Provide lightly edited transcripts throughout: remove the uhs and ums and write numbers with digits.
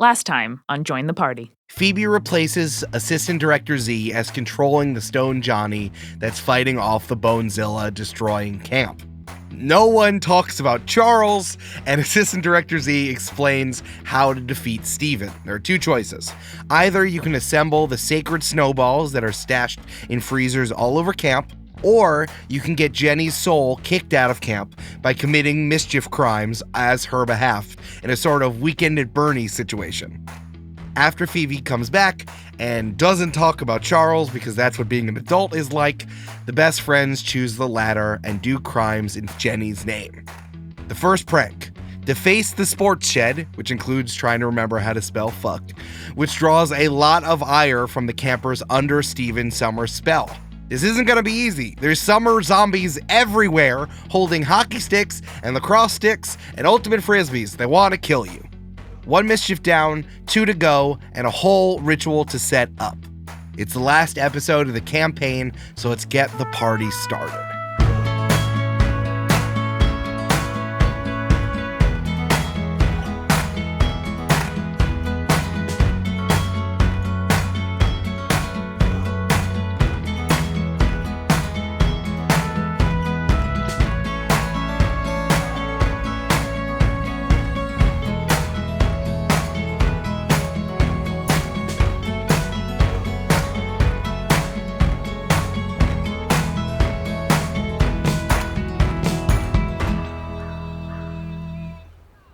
Last time on Join the Party. Phoebe replaces Assistant Director Z as controlling the Stone Johnny that's fighting off the Bonezilla, destroying camp. No one talks about Charles, and Assistant Director Z explains how to defeat Steven. There are two choices. Either you can assemble the sacred snowballs that are stashed in freezers all over camp, or you can get Jenny's soul kicked out of camp by committing mischief crimes as her behalf in a sort of Weekend at Bernie's situation. After Phoebe comes back and doesn't talk about Charles because that's what being an adult is like, the best friends choose the latter and do crimes in Jenny's name. The first prank: deface the sports shed, which includes trying to remember how to spell fucked, which draws a lot of ire from the campers under Steven Summers' spell. This isn't gonna be easy. There's summer zombies everywhere holding hockey sticks and lacrosse sticks and ultimate frisbees. They want to kill you. One mischief down, 2 to go, and a whole ritual to set up. It's the last episode of the Camp-Paign, so let's get the party started.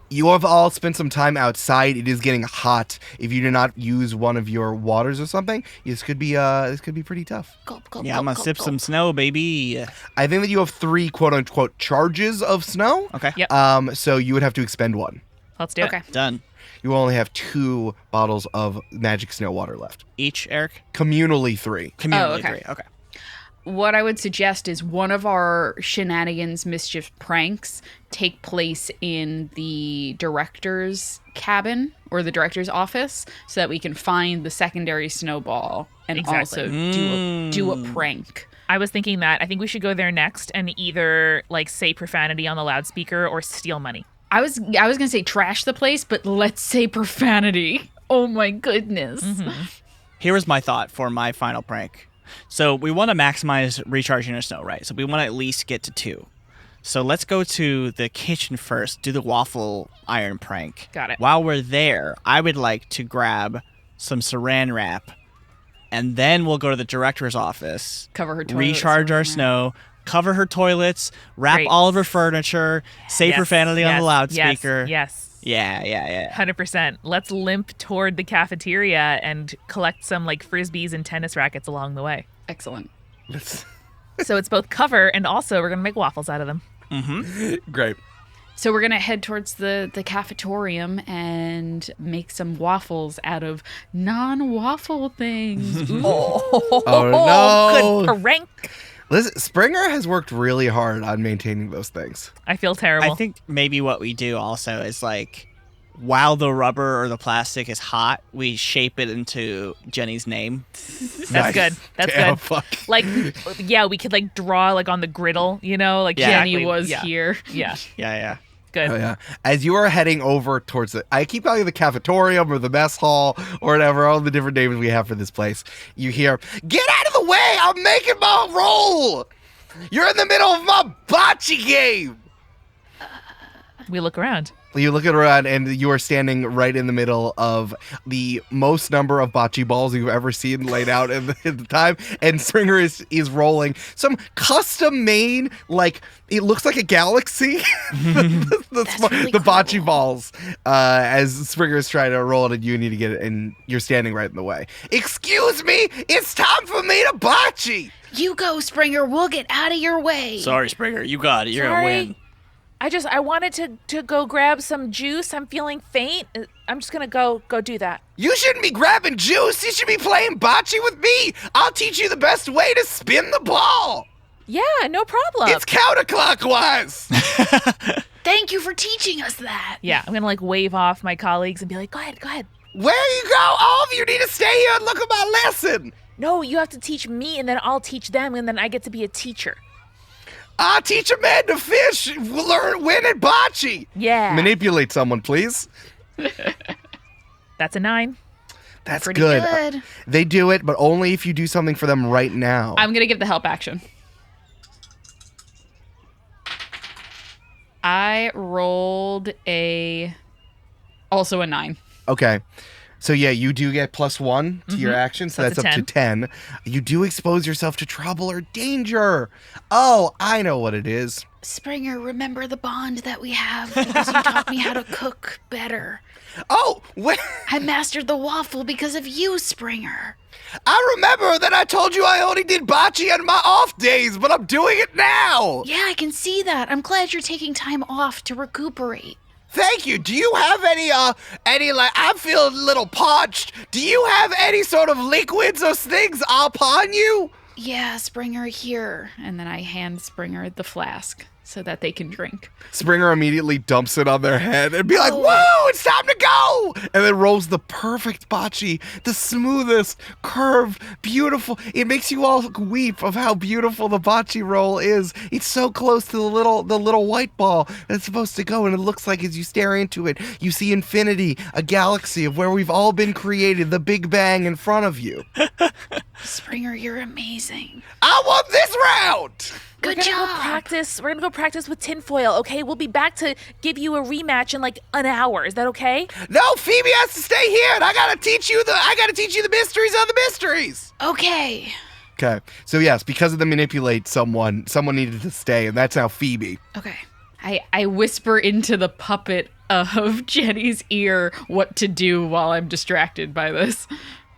You have all spent some time outside. It is getting hot. If you do not use one of your waters or something, this could be pretty tough. I'm gonna sip some snow, baby. I think that you have 3 quote-unquote charges of snow. Okay. Yep. So you would have to expend 1. Let's do it. Done. You only have 2 bottles of magic snow water left. Each, Eric? Communally 3. Communally okay. 3. Okay. What I would suggest is one of our shenanigans, mischief pranks take place in the director's cabin or the director's office so that we can find the secondary snowball and Exactly. also do a prank. I was thinking that. I think we should go there next and either say profanity on the loudspeaker or steal money. I was gonna say trash the place, but let's say profanity. Oh my goodness. Mm-hmm. Here was my thought for my final prank. So we want to maximize recharging our snow, right? So we want to at least get to 2. So let's go to the kitchen first, do the waffle iron prank. Got it. While we're there, I would like to grab some saran wrap, and then we'll go to the director's office, Cover her toilet. recharge our snow, cover her toilets, wrap Great. all of her furniture, say Yes, profanity on yes, the loudspeaker. Yes. Yeah. 100%. Let's limp toward the cafeteria and collect some frisbees and tennis rackets along the way. Excellent. So it's both cover and also we're going to make waffles out of them. Mm-hmm. Great. So we're gonna head towards the cafetorium and make some waffles out of non-waffle things. Ooh. Oh, no. Good prank. Listen, Springer has worked really hard on maintaining those things. I feel terrible. I think maybe what we do also is while the rubber or the plastic is hot, we shape it into Jenny's name. That's Nice. good. That's Damn, good. fuck. We could draw on the griddle, Yeah. Jenny was here. Yeah. Yeah. Good. Oh, yeah. As you are heading over towards I keep calling it the cafetorium or the mess hall or whatever, all the different names we have for this place, you hear, "Get out of the way! I'm making my roll! You're in the middle of my bocce game!" We look around. You look around and you are standing right in the middle of the most number of bocce balls you've ever seen laid out in the time. And Springer is rolling some custom made, it looks like a galaxy. the bocce balls. As Springer is trying to roll it and you need to get it and you're standing right in the way. "Excuse me, it's time for me to bocce." You go, Springer. We'll get out of your way. Sorry, Springer. You got it. You're Sorry. going to win. I wanted to go grab some juice. I'm feeling faint. I'm just gonna go do that. You shouldn't be grabbing juice. You should be playing bocce with me. I'll teach you the best way to spin the ball. Yeah, no problem. It's counterclockwise. Thank you for teaching us that. Yeah, I'm gonna wave off my colleagues and be like, go ahead. Where you go? All of you need to stay here and look at my lesson. No, you have to teach me and then I'll teach them and then I get to be a teacher. I'll teach a man to fish. Win at bocce. Yeah. Manipulate someone, please. That's a 9. That's Pretty good. good. They do it, but only if you do something for them right now. I'm going to give the help action. I rolled also a 9. Okay. So yeah, you do get +1 to your action, so that's That's up a to 10. You do expose yourself to trouble or danger. Oh, I know what it is. Springer, remember the bond that we have because you taught me how to cook better. Oh, wait. I mastered the waffle because of you, Springer. I remember that I told you I only did bocce on my off days, but I'm doing it now. Yeah, I can see that. I'm glad you're taking time off to recuperate. Thank you. Do you have any I feel a little parched. Do you have any sort of liquids or things upon you? Yeah, Springer, here. And then I hand Springer the flask so that they can drink. Springer immediately dumps it on their head and be like, whoa, it's time to go! And then rolls the perfect bocce, the smoothest, curved, beautiful. It makes you all weep of how beautiful the bocce roll is. It's so close to the little white ball that's supposed to go, and it looks like as you stare into it, you see infinity, a galaxy of where we've all been created, the Big Bang in front of you. Springer, you're amazing. I won this round! Good We're gonna job. go practice. We're gonna go practice with tinfoil, okay? We'll be back to give you a rematch in like an hour. Is that okay? No, Phoebe has to stay here, and I gotta teach you the mysteries of the mysteries. Okay. Okay, so yes, because of the manipulate, someone needed to stay, and that's now Phoebe. Okay. I whisper into the puppet of Jenny's ear what to do while I'm distracted by this.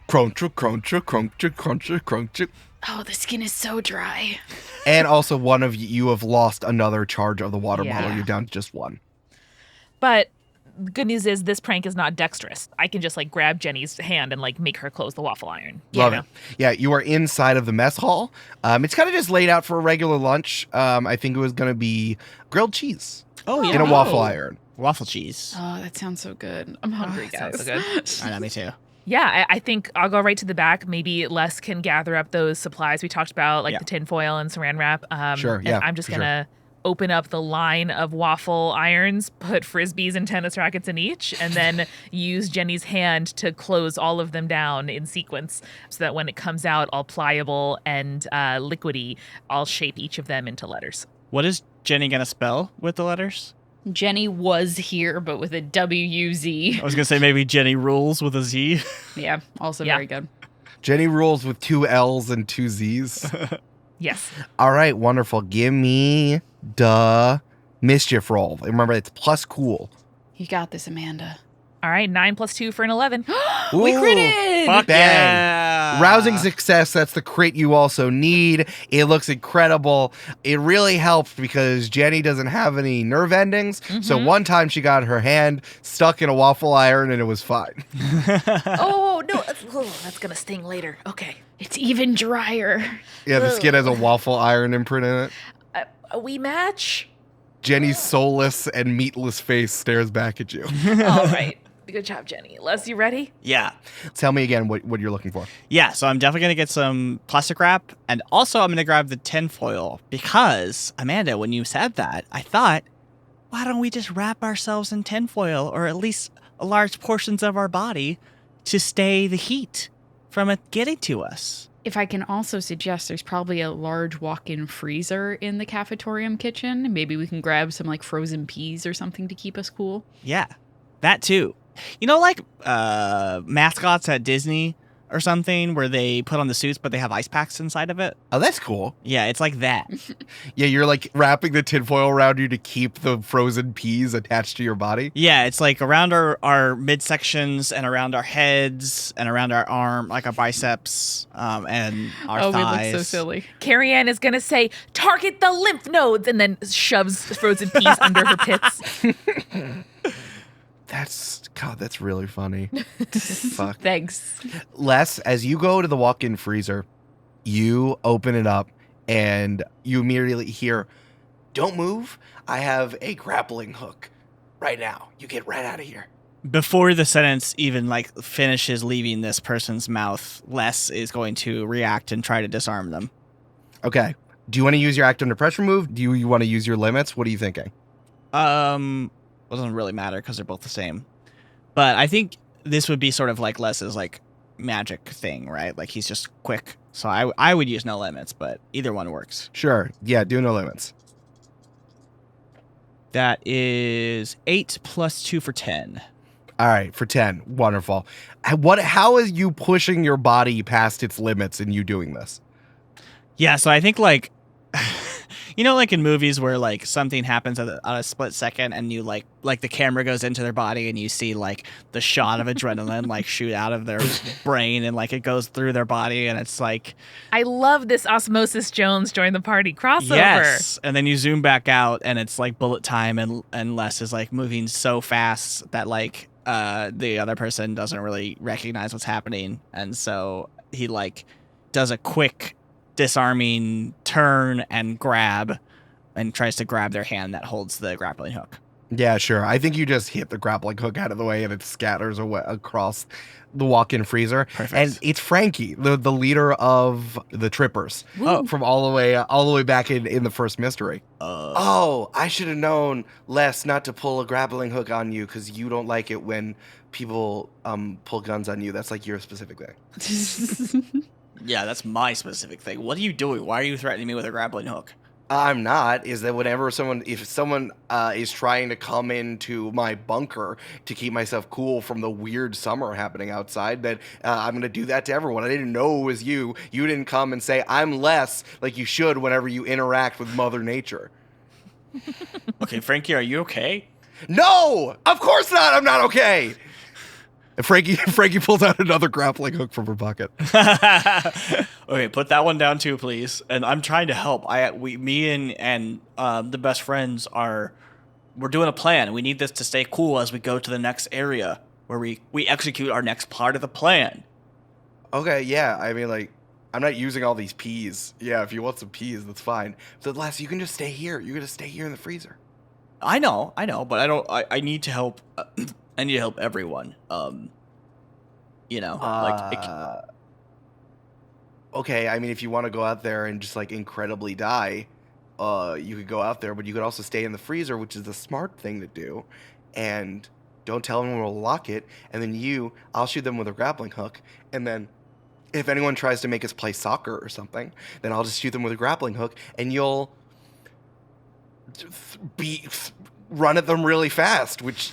Cruncher, cruncher, cruncher, cruncher, cruncher. Oh, the skin is so dry. And also, one of you have lost another charge of the water Yeah. bottle. You're down to just one. But the good news is this prank is not dexterous. I can just like grab Jenny's hand and like make her close the waffle iron. Love it. Yeah, you are inside of the mess hall. It's kind of just laid out for a regular lunch. I think it was going to be grilled cheese Oh, yeah. in a waffle iron. Waffle cheese. Oh, that sounds so good. I'm hungry, guys. Sounds so good. I know, me too. Yeah, I think I'll go right to the back. Maybe Les can gather up those supplies we talked about, like Yeah. the tinfoil and saran wrap. Sure, and yeah, I'm just for sure. going to open up the line of waffle irons, put Frisbees and tennis rackets in each, and then use Jenny's hand to close all of them down in sequence so that when it comes out all pliable and liquidy, I'll shape each of them into letters. What is Jenny going to spell with the letters? Jenny was here, but with a W-Z. I was going to say maybe Jenny rules with a Z. Yeah, also Yeah. very good. Jenny rules with 2 L's and 2 Z's. Yes. All right, wonderful. Give me the mischief roll. Remember, it's plus cool. You got this, Amanda. All right, 9 + 2 for an 11. We Ooh. critted! Fuck Bang. yeah. Rousing success, that's the crit you also need. It looks incredible. It really helped because Jenny doesn't have any nerve endings. So one time she got her hand stuck in a waffle iron and it was fine. Oh, no. That's going to sting later. Okay. It's even drier. Yeah, the skin has a waffle iron imprint in it. We match? Jenny's soulless and meatless face stares back at you. All right. Good job, Jenny. Les, you ready? Yeah. Tell me again what you're looking for. Yeah, so I'm definitely going to get some plastic wrap, and also I'm going to grab the tinfoil because, Amanda, when you said that, I thought, why don't we just wrap ourselves in tinfoil, or at least large portions of our body, to stay the heat from it getting to us? If I can also suggest, there's probably a large walk-in freezer in the cafetorium kitchen. Maybe we can grab some like frozen peas or something to keep us cool. Yeah, that too. You know, like mascots at Disney or something where they put on the suits, but they have ice packs inside of it? Oh, that's cool. Yeah, it's like that. Yeah, you're like wrapping the tinfoil around you to keep the frozen peas attached to your body. Yeah, it's like around our midsections and around our heads and around our arm, like our biceps and our thighs. We look so silly. Carrie-Ann is going to say, target the lymph nodes, and then shoves frozen peas under her pits. That's really funny. Fuck. Thanks. Les, as you go to the walk-in freezer, you open it up and you immediately hear, "Don't move. I have a grappling hook right now. You get right out of here." Before the sentence even like finishes leaving this person's mouth, Les is going to react and try to disarm them. Okay. Do you want to use your act under pressure move? Do you want to use your limits? What are you thinking? Well, it doesn't really matter because they're both the same. But I think this would be sort of like Les's like magic thing, right? Like he's just quick. So I would use no limits, but either one works. Sure. Yeah, do no limits. That is 8 plus 2 for 10. All right, for 10. Wonderful. How is you pushing your body past its limits and you doing this? Yeah, so I think like like in movies where like something happens on a split second and you like the camera goes into their body and you see like the shot of adrenaline like shoot out of their brain and like it goes through their body and it's like I love this Osmosis Jones join the party crossover. yes, and then you zoom back out and it's like bullet time and Les is like moving so fast that like the other person doesn't really recognize what's happening, and so he like does a quick disarming turn and grab and tries to grab their hand that holds the grappling hook. Yeah, sure. I think you just hit the grappling hook out of the way and it scatters away across the walk-in freezer. Perfect. And it's Frankie, the leader of the Trippers, from all the way back in the first mystery. Oh, I should have known, Les, not to pull a grappling hook on you because you don't like it when people pull guns on you. That's like your specific thing. Yeah, that's my specific thing. What are you doing? Why are you threatening me with a grappling hook? I'm not. Is that if someone is trying to come into my bunker to keep myself cool from the weird summer happening outside, that I'm going to do that to everyone. I didn't know it was you. You didn't come and say, I'm Les, like you should whenever you interact with Mother Nature. Okay, Frankie, are you okay? No! Of course not! I'm not okay! And Frankie pulls out another grappling hook from her pocket. Okay, put that one down too, please. And I'm trying to help. Me and the best friends we're doing a plan. We need this to stay cool as we go to the next area where we execute our next part of the plan. Okay, yeah. I mean, like, I'm not using all these peas. Yeah, if you want some peas, that's fine. So, Les, you can just stay here. You're gonna stay here in the freezer. I know, but I need to help. I need to help everyone. Okay, I mean, if you want to go out there and just like incredibly die, you could go out there, but you could also stay in the freezer, which is the smart thing to do, and don't tell anyone we'll lock it. And then I'll shoot them with a grappling hook, and then if anyone tries to make us play soccer or something, then I'll just shoot them with a grappling hook, and you'll run at them really fast, which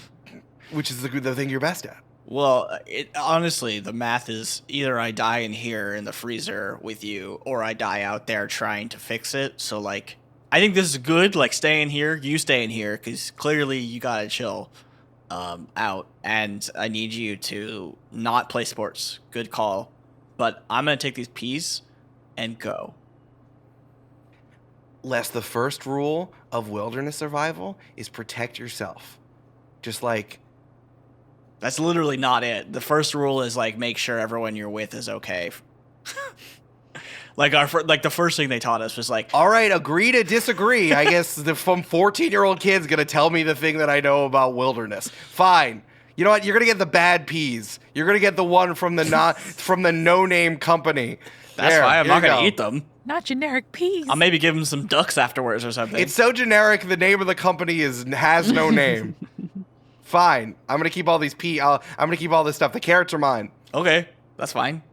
is the thing you're best at. Well, honestly, the math is either I die in here in the freezer with you, or I die out there trying to fix it. So, like, I think this is good. Like, stay in here, you stay in here, because clearly you gotta chill out. And I need you to not play sports. Good call. But I'm gonna take these peas and go. Les, the first rule of wilderness survival is protect yourself. Just like... That's literally not it. The first rule is like make sure everyone you're with is okay. The first thing they taught us was like, all right, agree to disagree. I guess the 14-year-old kid's gonna tell me the thing that I know about wilderness. Fine. You know what? You're gonna get the bad peas. You're gonna get the one from the no-name company. That's fine. I'm not gonna eat them. Not generic peas. I'll maybe give them some ducks afterwards or something. It's so generic. The name of the company has no name. Fine. I'm gonna keep all these I'm gonna keep all this stuff. The carrots are mine. Okay, that's fine.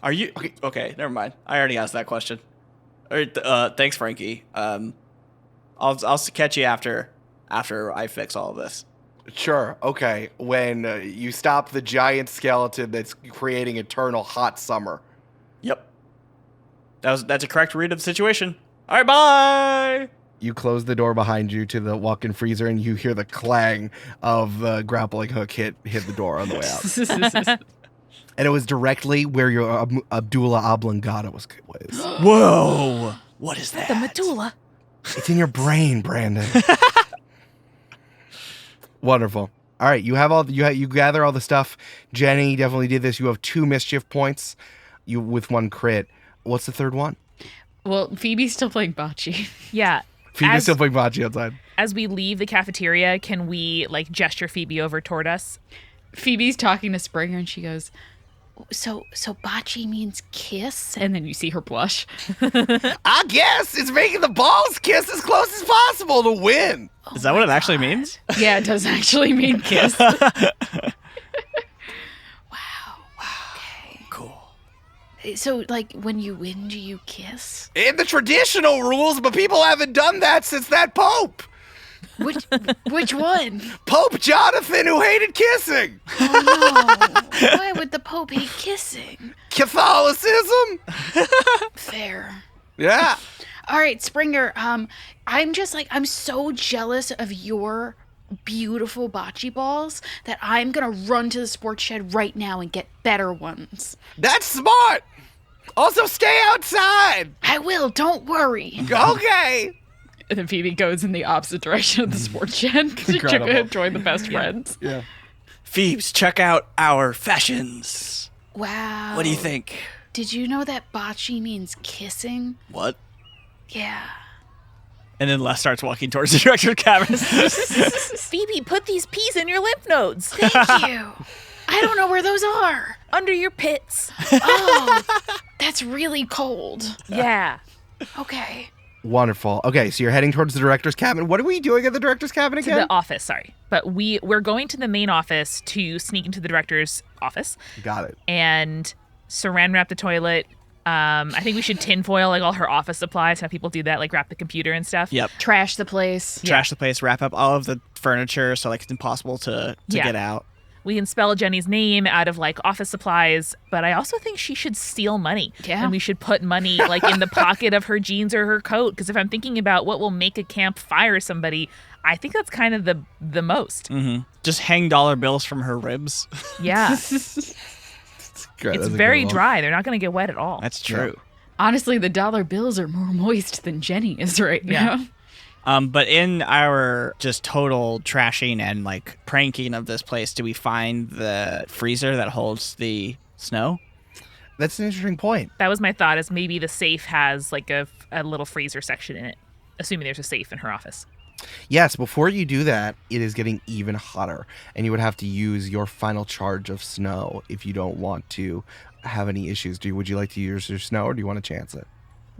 Are you okay? Never mind. I already asked that question. All right, thanks, Frankie. I'll catch you after I fix all of this. Sure. Okay. When you stop the giant skeleton that's creating eternal hot summer. Yep. That's a correct read of the situation. All right. Bye. You close the door behind you to the walk-in freezer, and you hear the clang of the grappling hook hit the door on the way out. And it was directly where your Abdullah oblongata was. Whoa! What is that? The medulla. It's in your brain, Brandon. Wonderful. All right, you gather all the stuff. Jenny definitely did this. You have 2 mischief points. You with 1 crit. What's the third one? Well, Phoebe's still playing bocce. Yeah. Phoebe's still playing bocce outside. As we leave the cafeteria, can we like gesture Phoebe over toward us? Phoebe's talking to Springer and she goes, So bocce means kiss? And then you see her blush. I guess it's making the balls kiss as close as possible to win. Is that what it actually means? Yeah, it does actually mean kiss. So, like, when you win, do you kiss? In the traditional rules, but people haven't done that since that Pope. Which one? Pope Jonathan, who hated kissing. Oh, no. Why would the Pope hate kissing? Catholicism? Fair. Yeah. All right, Springer, I'm so jealous of your beautiful bocce balls that I'm going to run to the sports shed right now and get better ones. That's smart. Also, stay outside. I will, don't worry. Okay. And then Phoebe goes in the opposite direction of the sports shed to Incredible. join the best friends. Yeah. Phoebes, check out our fashions. Wow. What do you think? Did you know that bocce means kissing? What? Yeah. And then Les starts walking towards the director's cabin. Phoebe, put these peas in your lymph nodes. Thank you. I don't know where those are. Under your pits. Oh, that's really cold. Yeah. Okay. Wonderful. Okay, so you're heading towards the director's cabin. What are we doing at the director's cabin To again? the office, sorry. But we're going to the main office to sneak into the director's office Got it. and saran wrap the toilet. I think we should tinfoil like all her office supplies, have people do that, like wrap the computer and stuff. Yep. Trash the place. Trash the place, wrap up all of the furniture so like it's impossible to Yeah. get out. We can spell Jenny's name out of like office supplies, but I also think she should steal money. Yeah. And we should put money like in the pocket of her jeans or her coat. Because if I'm thinking about what will make a camp fire somebody, I think that's kind of the most. Mm-hmm. Just hang dollar bills from her ribs. Yeah. Good. It's That's a very good one. dry. They're not going to get wet at all. That's true. Honestly, the dollar bills are more moist than Jenny is right Yeah. now. But in our just total trashing and like pranking of this place, do we find the freezer that holds the snow? That's an interesting point. That was my thought, is maybe the safe has like a little freezer section in it, assuming there's a safe in her office. Yes, before you do that, it is getting even hotter, and you would have to use your final charge of snow if you don't want to have any issues. Would you like to use your snow, or do you want to chance it?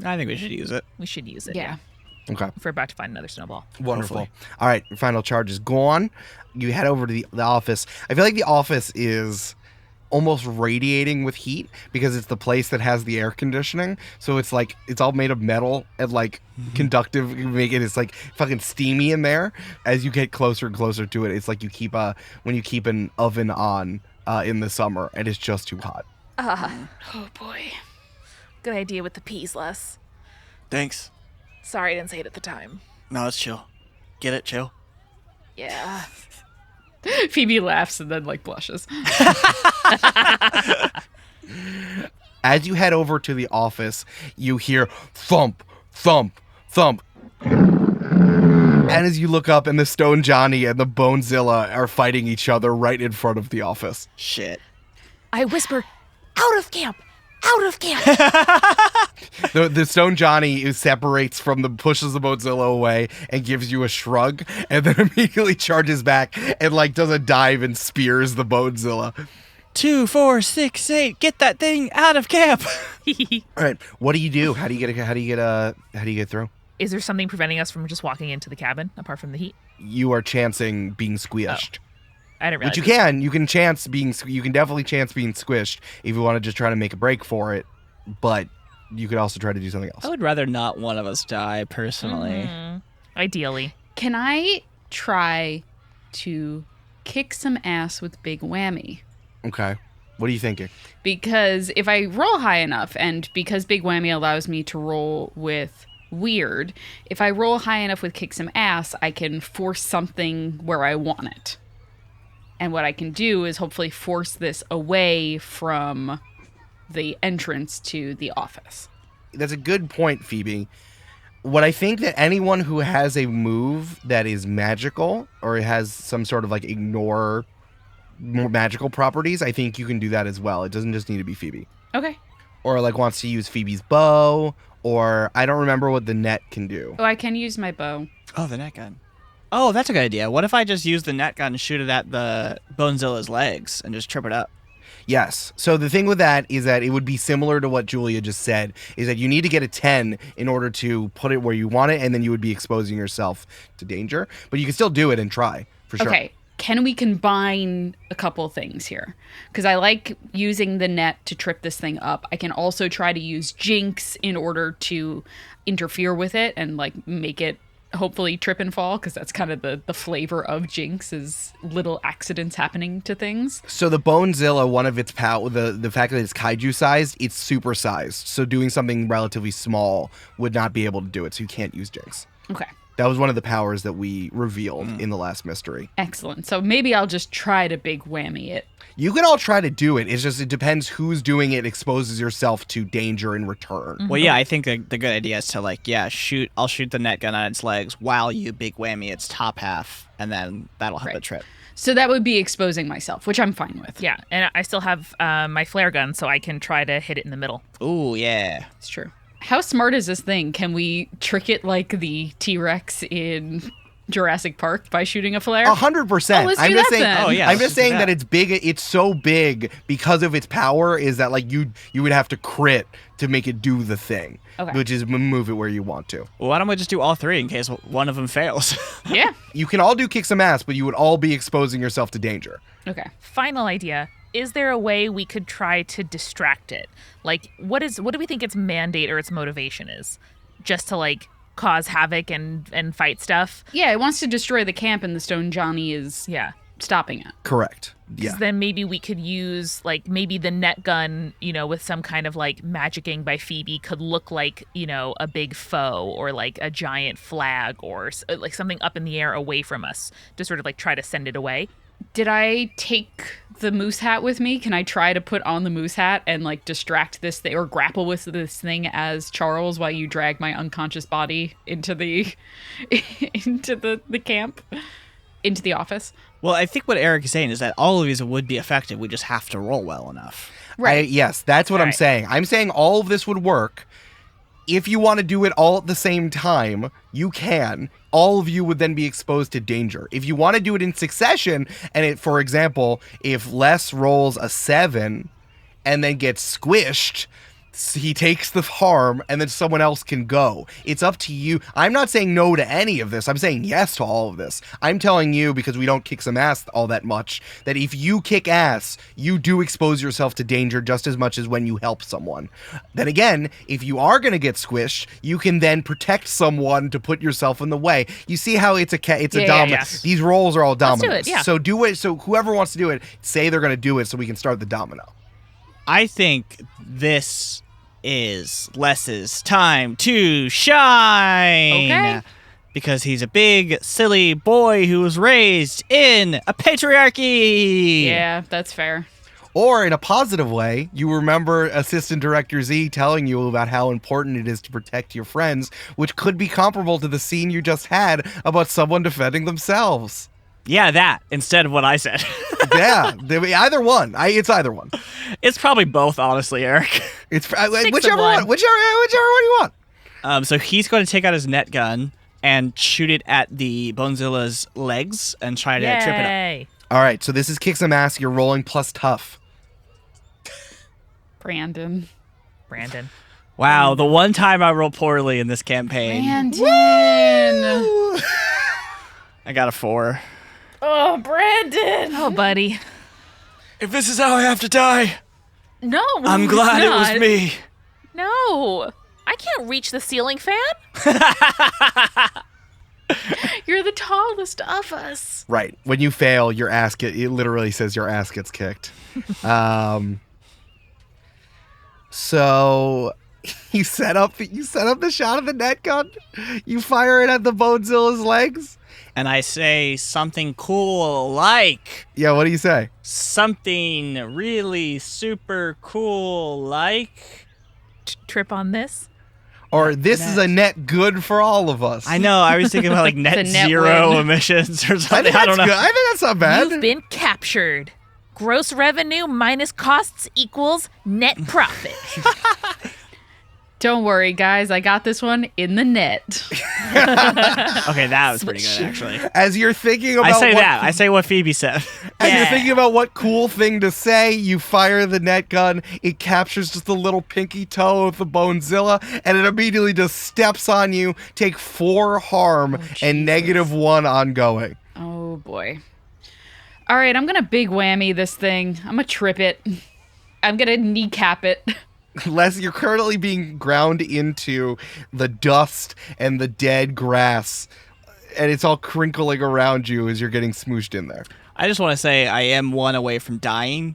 I think we should use it. We should use it. Yeah. Okay. If we're about to find another snowball. Wonderful. Hopefully. All right, your final charge is gone. You head over to the office. I feel like the office is almost radiating with heat because it's the place that has the air conditioning. So it's like it's all made of metal and like conductive. You make it's like fucking steamy in there. As you get closer and closer to it, it's like when you keep an oven on in the summer and it's just too hot. Oh, boy. Good idea with the peas, Les. Thanks. Sorry I didn't say it at the time. No, it's chill. Get it, chill. Yeah. Phoebe laughs and then, like, blushes. As you head over to the office, you hear thump, thump, thump. And as you look up, and the Stone Johnny and the Bonezilla are fighting each other right in front of the office. Shit. I whisper, out of camp! Out of camp! The Stone Johnny separates from pushes the Bonezilla away and gives you a shrug, and then immediately charges back and like does a dive and spears the Bonezilla. 2, 4, 6, 8. Get that thing out of camp. All right, what do you do? How do you get through? Is there something preventing us from just walking into the cabin, apart from the heat? You are chancing being squished. I didn't realize. Which you can definitely chance being squished if you want to just try to make a break for it, but you could also try to do something else. I would rather not one of us die, personally. Ideally. Can I try to kick some ass with Big Whammy? Okay. What are you thinking? Because if I roll high enough, and because Big Whammy allows me to roll with weird, if I roll high enough with kick some ass, I can force something where I want it. And what I can do is hopefully force this away from the entrance to the office. That's a good point, Phoebe. What I think that anyone who has a move that is magical or has some sort of like ignore more magical properties, I think you can do that as well. It doesn't just need to be Phoebe. Okay. Or like wants to use Phoebe's bow, or I don't remember what the net can do. Oh, I can use my bow. Oh, the net gun. Oh, that's a good idea. What if I just use the net gun and shoot it at the Bonezilla's legs and just trip it up? Yes. So the thing with that is that it would be similar to what Julia just said, is that you need to get a 10 in order to put it where you want it, and then you would be exposing yourself to danger. But you can still do it and try, for sure. Okay. can we combine a couple things here? Because I like using the net to trip this thing up. I can also try to use Jinx in order to interfere with it and like make it hopefully trip and fall, because that's kind of the flavor of Jinx, is little accidents happening to things. So the Bonezilla, one of its the fact that it's kaiju sized, it's super sized. So doing something relatively small would not be able to do it. So you can't use Jinx. Okay. That was one of the powers that we revealed in the last mystery. Excellent. So maybe I'll just try to big whammy it. You can all try to do it. It's just, it depends who's doing it exposes yourself to danger in return. Well, yeah, I think the good idea is to I'll shoot the net gun on its legs while you big whammy its top half, and then that'll help it trip. So that would be exposing myself, which I'm fine with. Yeah, and I still have my flare gun, so I can try to hit it in the middle. Ooh, yeah. It's true. How smart is this thing? Can we trick it like the T-Rex in Jurassic Park by shooting a flare? 100%. Oh, let's I'm do just that saying. then. Oh, yeah, I'm let's just do saying that. that it's big. It's so big because of its power. Is that like you would have to crit to make it do the thing, Okay. which is move it where you want to. Well, why don't we just do all three in case one of them fails? Yeah. You can all do kick some ass, but you would all be exposing yourself to danger. Okay. Final idea. Is there a way we could try to distract it? Like, what do we think its mandate or its motivation is? Just to, like, cause havoc and fight stuff? Yeah, it wants to destroy the camp, and the Stone Johnny is stopping it. Correct. Because Yeah. then maybe we could use, like, maybe the net gun, with some kind of, like, magicking by Phoebe could look like, a big foe or, like, a giant flag or, like, something up in the air away from us to sort of, like, try to send it away. Did I take the moose hat with me? Can I try to put on the moose hat and like distract this thing or grapple with this thing as Charles while you drag my unconscious body into the the camp, into the office? Well, I think what Eric is saying is that all of these would be effective. We just have to roll well enough. Right. Yes, that's what I'm Right. saying. I'm saying all of this would work. If you want to do it all at the same time, you can. All of you would then be exposed to danger. If you want to do it in succession, and for example, if Les rolls a 7 and then gets squished, he takes the harm and then someone else can go. It's up to you. I'm not saying no to any of this. I'm saying yes to all of this. I'm telling you, because we don't kick some ass all that much, that if you kick ass, you do expose yourself to danger just as much as when you help someone. Then again, if you are going to get squished, you can then protect someone to put yourself in the way. You see how it's a domino. yes. These rolls are all dominoes. Let's do it, yeah. So do it. So whoever wants to do it, say they're going to do it so we can start the domino. I think this is Les's time to shine. Okay. Because he's a big, silly boy who was raised in a patriarchy. Yeah, that's fair. Or in a positive way, you remember Assistant Director Z telling you about how important it is to protect your friends, which could be comparable to the scene you just had about someone defending themselves. Yeah, that instead of what I said. Yeah, either one. It's either one. It's probably both, honestly, Eric. It's of whichever one. one. Whichever one you want. So he's going to take out his net gun and shoot it at the Bonezilla's legs and try to trip it up. Yay. All right, so this is kick some ass. You're rolling plus tough. Brandon. Wow, the one time I rolled poorly in this campaign. Brandon. I got a 4. Oh, Brandon. Oh, buddy. If this is how I have to die, No. I'm glad it was me. No. I can't reach the ceiling fan. You're the tallest of us. Right. When you fail, your ass it literally says your ass gets kicked. So you set up the shot of the net gun. You fire it at the Bonezilla's legs. And I say something cool like, Yeah, what do you say? something really super cool like. Trip on this. Or this is a net good for all of us. I know, I was thinking about like net The net zero win. emissions or I something. think I that's don't know. good. I think that's not bad. You've been captured. Gross revenue minus costs equals net profit. Don't worry, guys. I got this one in the net. Okay, that was pretty good actually. As you're thinking about I say what Phoebe said. As you're thinking about what cool thing to say, you fire the net gun. It captures just the little pinky toe of the Bonezilla, and it immediately just steps on you. Take 4 harm and -1 ongoing. Oh, boy. All right, I'm gonna big whammy this thing. I'm gonna trip it. I'm gonna kneecap it. Les, you're currently being ground into the dust and the dead grass, and it's all crinkling around you as you're getting smooshed in there. I just want to say I am one away from dying.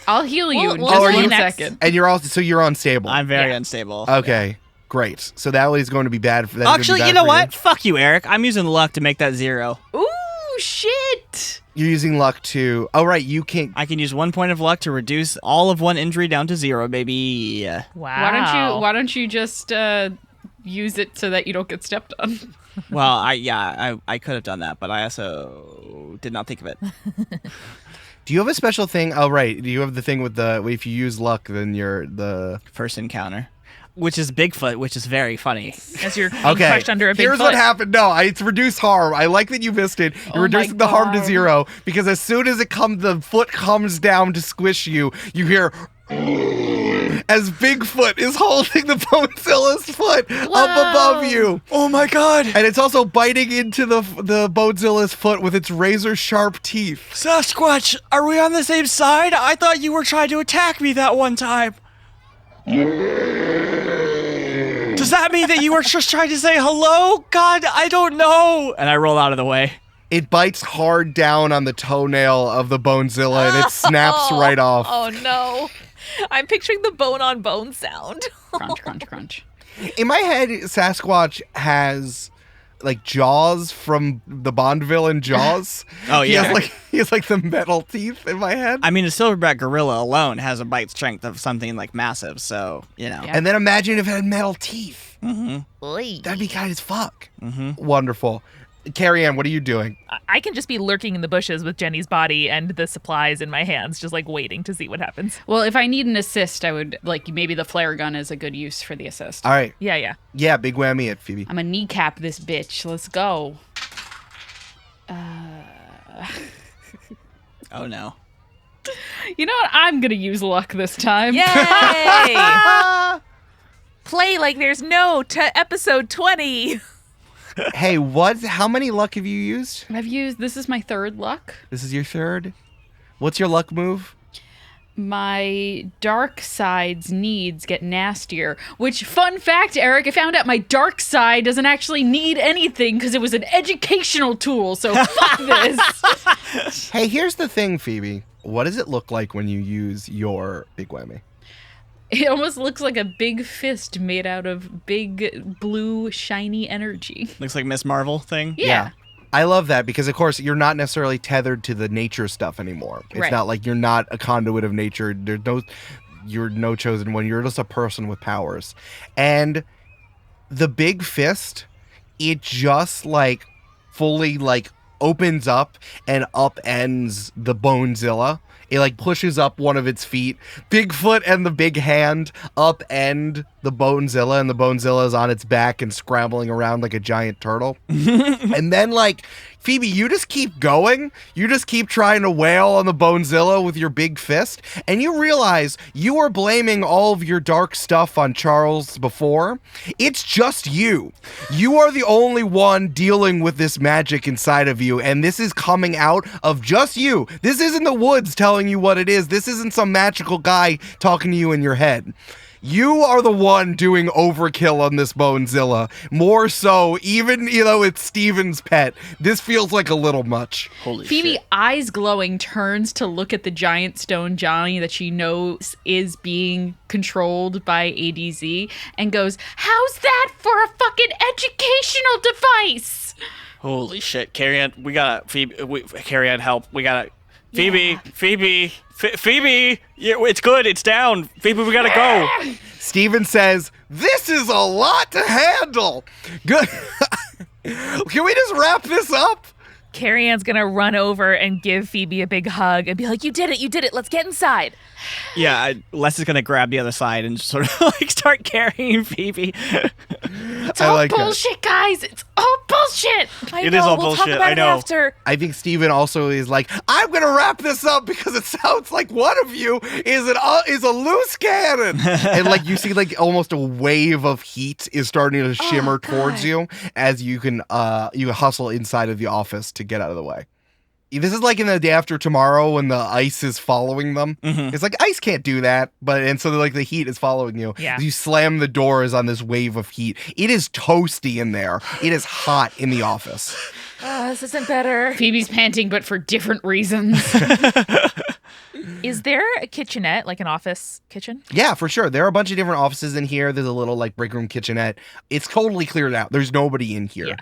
I'll heal you in We'll just heal you 1 next. second. And you're also you're unstable. I'm very Yeah. unstable. Okay, great. So that is going to be bad for that. Actually, you know what? Fuck you, Eric. I'm using luck to make that 0. Ooh, shit! You're using luck to. Oh right, you can't. I can use 1 point of luck to reduce all of 1 injury down to 0, baby. Wow. Why don't you just use it so that you don't get stepped on? Well, I could have done that, but I also did not think of it. Do you have a special thing? Oh right, do you have the thing with the if you use luck, then you're the First encounter, which is Bigfoot, which is very funny. As you're being okay. crushed under a big Here's foot. what happened. No, it's reduced harm. I like that you missed it. You're Oh my reducing the harm to God. 0 because as soon as the foot comes down to squish you, you hear. As Bigfoot is holding the Bonezilla's foot up above you. Oh my god! And it's also biting into the Bonezilla's foot with its razor sharp teeth. Sasquatch, are we on the same side? I thought you were trying to attack me that one time. Does that mean that you were just trying to say hello? God, I don't know. And I roll out of the way. It bites hard down on the toenail of the Bonezilla and it snaps right off. Oh no. I'm picturing the bone on bone sound. Crunch, crunch, crunch. In my head, Sasquatch has like jaws from the Bond villain Jaws. Oh, yeah. He has like the metal teeth in my head. I mean, a silverback gorilla alone has a bite strength of something like massive, so, you know. Yeah. And then imagine if it had metal teeth. Oy. That'd be kind as fuck. Wonderful. Carrie-Ann, what are you doing? I can just be lurking in the bushes with Jenny's body and the supplies in my hands, just like waiting to see what happens. Well, if I need an assist, I would maybe the flare gun is a good use for the assist. All right. Yeah. Yeah, big whammy it, Phoebe. I'm gonna kneecap this bitch. Let's go. Oh, no. You know what? I'm gonna use luck this time. Yay! Play like there's no episode 20. Hey, how many luck have you used? This is my 3rd luck. This is your 3rd? What's your luck move? My dark side's needs get nastier. Which, fun fact, Eric, I found out my dark side doesn't actually need anything because it was an educational tool. So fuck this. Hey, here's the thing, Phoebe. What does it look like when you use your big whammy? It almost looks like a big fist made out of big blue shiny energy. Looks like Miss Marvel thing. Yeah. I love that because, of course, you're not necessarily tethered to the nature stuff anymore. It's Right. not like you're not a conduit of nature. You're no chosen one. You're just a person with powers. And the big fist, it just like fully like opens up and upends the Bonezilla. It like pushes up one of its feet. Bigfoot and the big hand upend the Bonezilla, and the Bonezilla is on its back and scrambling around like a giant turtle. And then like Phoebe, you just keep going. You just keep trying to wail on the Bonezilla with your big fist, and you realize you were blaming all of your dark stuff on Charles before. It's just you. You are the only one dealing with this magic inside of you, and this is coming out of just you. This isn't the woods telling you what it is. This isn't some magical guy talking to you in your head. You are the one doing overkill on this Bonezilla. More so, even though it's Steven's pet, this feels like a little much. Holy Phoebe, shit. eyes glowing, turns to look at the giant stone Johnny that she knows is being controlled by ADZ and goes, "How's that for a fucking educational device?" Holy shit. Carrie-Ann, we gotta, Phoebe, Carrie-Ann, help. We gotta, Phoebe, Phoebe, yeah, it's good, it's down. Phoebe, we gotta go. Steven says, "This is a lot to handle." Good. Can we just wrap this up? Carrie-Ann's gonna run over and give Phoebe a big hug and be like, you did it, let's get inside. Yeah, Les is gonna grab the other side and sort of like start carrying Phoebe. It's I all like that. bullshit, guys. It's all bullshit. I It know, is all we'll talk bullshit, about I it know. after. I think Steven also is like, I'm going to wrap this up because it sounds like one of you is a loose cannon. And like you see like almost a wave of heat is starting to shimmer towards you as you can you hustle inside of the office to get out of the way. This is like in the Day After Tomorrow when the ice is following them. Mhm. It's like ice can't do that, and so like the heat is following you. Yeah. You slam the doors on this wave of heat. It is toasty in there. It is hot in the office. This isn't better. Phoebe's panting, but for different reasons. Is there a kitchenette, like an office kitchen? Yeah, for sure. There are a bunch of different offices in here. There's a little like break room kitchenette. It's totally cleared out. There's nobody in here. Yeah.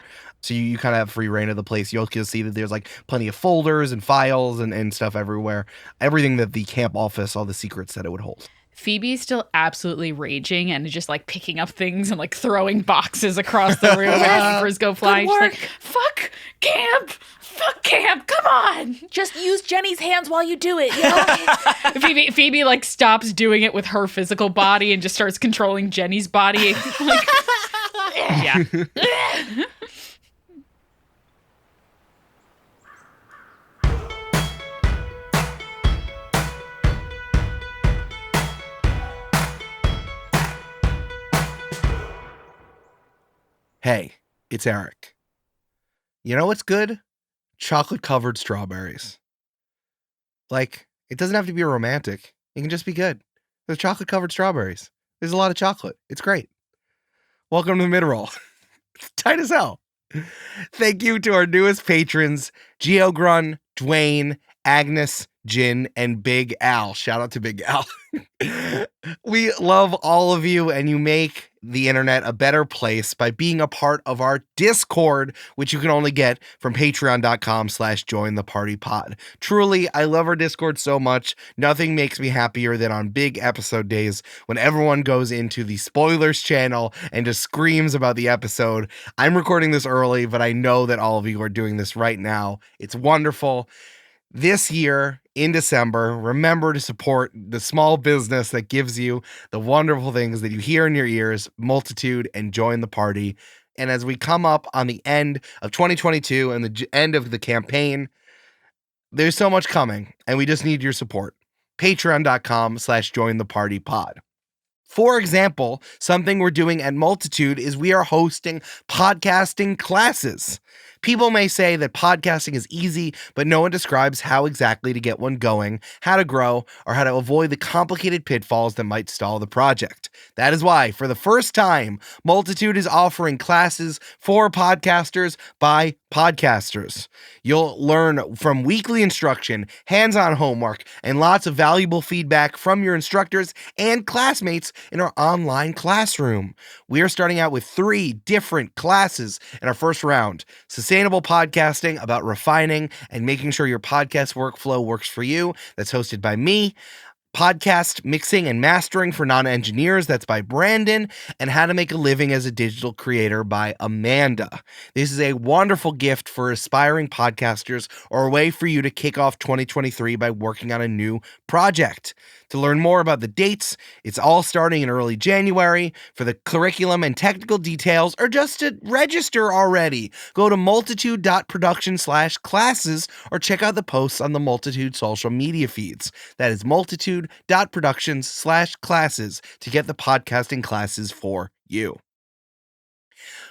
So you kind of have free reign of the place. You'll see that there's like plenty of folders and files and stuff everywhere. Everything that the camp office, all the secrets that it would hold. Phoebe's still absolutely raging and just like picking up things and like throwing boxes across the room as papers go flying. She's like, fuck camp! Fuck camp! Come on! Just use Jenny's hands while you do it, you know? Phoebe like stops doing it with her physical body and just starts controlling Jenny's body. Like, Yeah. Hey, it's Eric. You know what's good? Chocolate-covered strawberries. Like, it doesn't have to be romantic. It can just be good. There's chocolate-covered strawberries. There's a lot of chocolate. It's great. Welcome to the mid-roll. It's tight as hell. Thank you to our newest patrons, Geogrun, Dwayne, Agnes, Jin, and Big Al. Shout out to Big Al. We love all of you, and you make the internet a better place by being a part of our Discord, which you can only get from patreon.com/jointhepartypod. Truly, I love our Discord so much. Nothing makes me happier than on big episode days when everyone goes into the spoilers channel and just screams about the episode. I'm recording this early, but I know that all of you are doing this right now. It's wonderful. This year, in December, remember to support the small business that gives you the wonderful things that you hear in your ears, Multitude, and join the party. And as we come up on the end of 2022 and the end of the campaign, there's so much coming, and we just need your support. Patreon.com/jointhepartypod. For example, something we're doing at Multitude is we are hosting podcasting classes. People may say that podcasting is easy, but no one describes how exactly to get one going, how to grow, or how to avoid the complicated pitfalls that might stall the project. That is why, for the first time, Multitude is offering classes for podcasters by podcasters. You'll learn from weekly instruction, hands-on homework, and lots of valuable feedback from your instructors and classmates in our online classroom. We are starting out with 3 different classes in our first round. Sustainable podcasting, about refining and making sure your podcast workflow works for you. That's hosted by me. Podcast mixing and mastering for non-engineers. That's by Brandon. And how to make a living as a digital creator by Amanda. This is a wonderful gift for aspiring podcasters or a way for you to kick off 2023 by working on a new project. To learn more about the dates, it's all starting in early January. For the curriculum and technical details, or just to register already, go to multitude.productions/classes or check out the posts on the Multitude social media feeds. That is multitude.productions/classes to get the podcasting classes for you.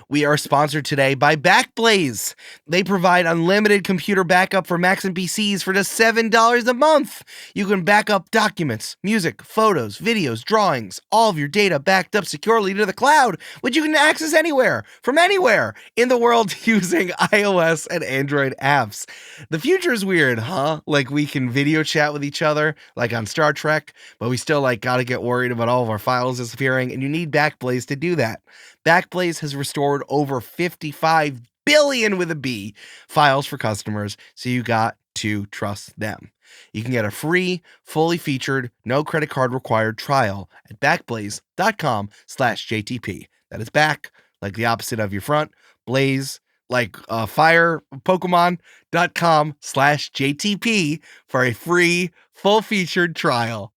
We are sponsored today by Backblaze. They provide unlimited computer backup for Macs and PCs for just $7 a month. You can back up documents, music, photos, videos, drawings, all of your data backed up securely to the cloud, which you can access anywhere, from anywhere in the world using iOS and Android apps. The future is weird, huh? Like we can video chat with each other, like on Star Trek, but we still gotta get worried about all of our files disappearing, and you need Backblaze to do that. Backblaze has restored over 55 billion with a B files for customers, so you got to trust them. You can get a free, fully featured, no credit card required trial at backblaze.com/JTP. That is back, like the opposite of your front, blaze, like fire, Pokemon.com/JTP for a free, full featured trial.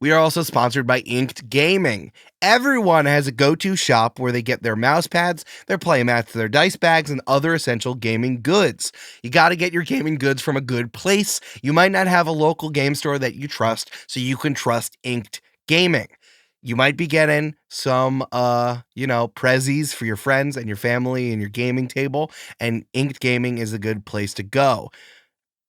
We are also sponsored by Inked Gaming. Everyone has a go-to shop where they get their mouse pads, their playmats, their dice bags, and other essential gaming goods. You got to get your gaming goods from a good place. You might not have a local game store that you trust, so you can trust Inked Gaming. You might be getting some, prezzies for your friends and your family and your gaming table, and Inked Gaming is a good place to go.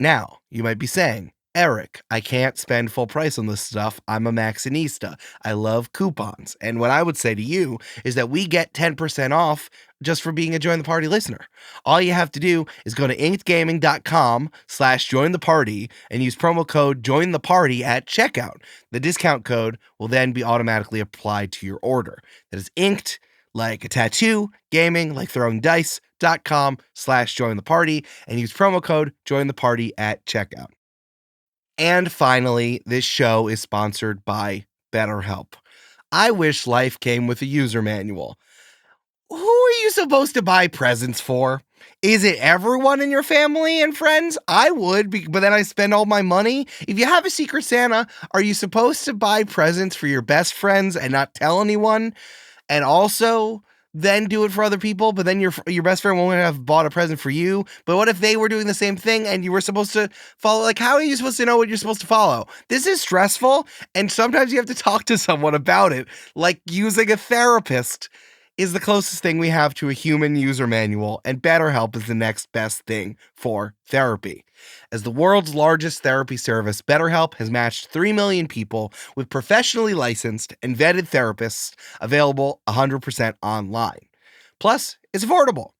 Now, you might be saying, Eric, I can't spend full price on this stuff. I'm a Maxinista. I love coupons. And what I would say to you is that we get 10% off just for being a Join the Party listener. All you have to do is go to inkedgaming.com/join the party and use promo code join the party at checkout. The discount code will then be automatically applied to your order. That is inked like a tattoo, gaming like throwing dice.com/join the party and use promo code join the party at checkout. And finally, this show is sponsored by BetterHelp. I wish life came with a user manual. Who are you supposed to buy presents for? Is it everyone in your family and friends? I would, but then I spend all my money. If you have a Secret Santa, are you supposed to buy presents for your best friends and not tell anyone? And also then do it for other people, but then your best friend won't have bought a present for you. But what if they were doing the same thing and you were supposed to follow? Like, how are you supposed to know what you're supposed to follow? This is stressful, and sometimes you have to talk to someone about it. Like, using a therapist is the closest thing we have to a human user manual, and BetterHelp is the next best thing for therapy. As the world's largest therapy service, BetterHelp has matched 3 million people with professionally licensed and vetted therapists available 100% online. Plus, it's affordable.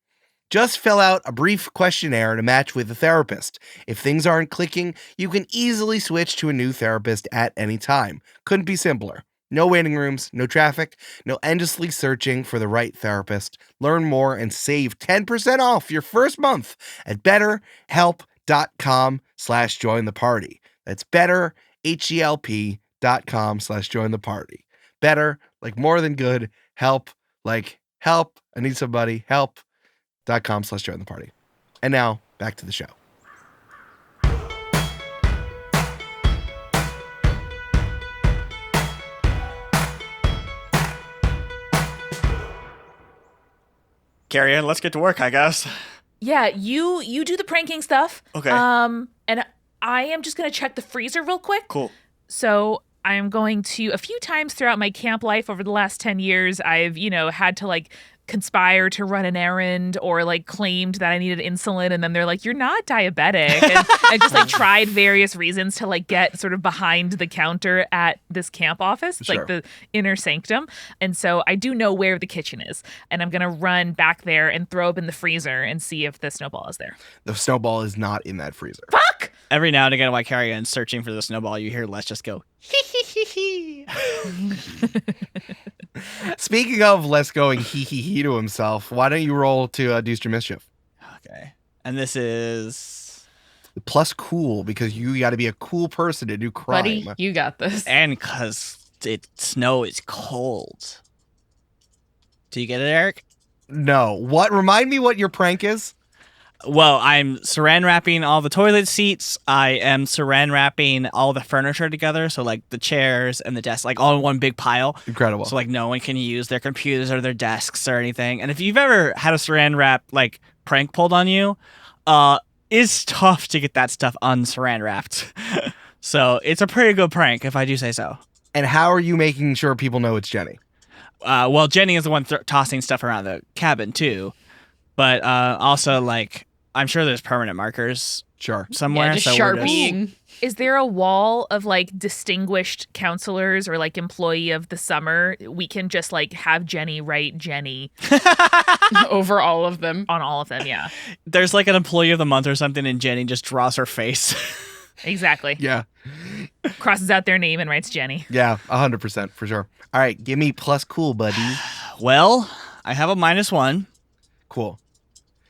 Just fill out a brief questionnaire to match with a therapist. If things aren't clicking, you can easily switch to a new therapist at any time. Couldn't be simpler. No waiting rooms, no traffic, no endlessly searching for the right therapist. Learn more and save 10% off your first month at betterhelp.com/join the party. That's betterhelp.com/join the party. Better, like more than good, help, like help, I need somebody, help.com/join the party. And now, back to the show. Carrie-Ann, let's get to work, I guess. Yeah, you do the pranking stuff. Okay. And I am just gonna check the freezer real quick. Cool. So I'm going to, a few times throughout my camp life over the last 10 years, I've, had to like conspire to run an errand or like claimed that I needed insulin. And then they're like, you're not diabetic. And I just like tried various reasons to like get sort of behind the counter at this camp office. It's Sure. like the inner sanctum. And so I do know where the kitchen is. And I'm going to run back there and throw open the freezer and see if the snowball is there. The snowball is not in that freezer. Fuck! Every now and again, while Carrie-Ann's searching for the snowball, you hear Let's just go, hee hee hee hee. Speaking of Les going hee hee hee to himself, why don't you roll to do your mischief? Okay. And this is... Plus cool, because you got to be a cool person to do crime. Buddy, you got this. And because snow is cold. Do you get it, Eric? No. What? Remind me what your prank is? Well, I'm saran wrapping all the toilet seats. I am saran wrapping all the furniture together. So like the chairs and the desks, like all in one big pile. Incredible. So like no one can use their computers or their desks or anything. And if you've ever had a saran wrap like prank pulled on you, it's tough to get that stuff unsaran wrapped. So it's a pretty good prank if I do say so. And how are you making sure people know it's Jenny? Well, Jenny is the one tossing stuff around the cabin too. But also like... I'm sure there's permanent markers Sure. somewhere. Yeah, just so we're Sharpie. Is there a wall of like distinguished counselors or like employee of the summer? We can just like have Jenny write Jenny Over all of them. on all of them. Yeah, There's like an employee of the month or something, and Jenny just draws her face. exactly. Yeah. Crosses out their name and writes Jenny. Yeah. 100% for sure. All right. Give me plus cool, buddy. Well, I have a -1. Cool.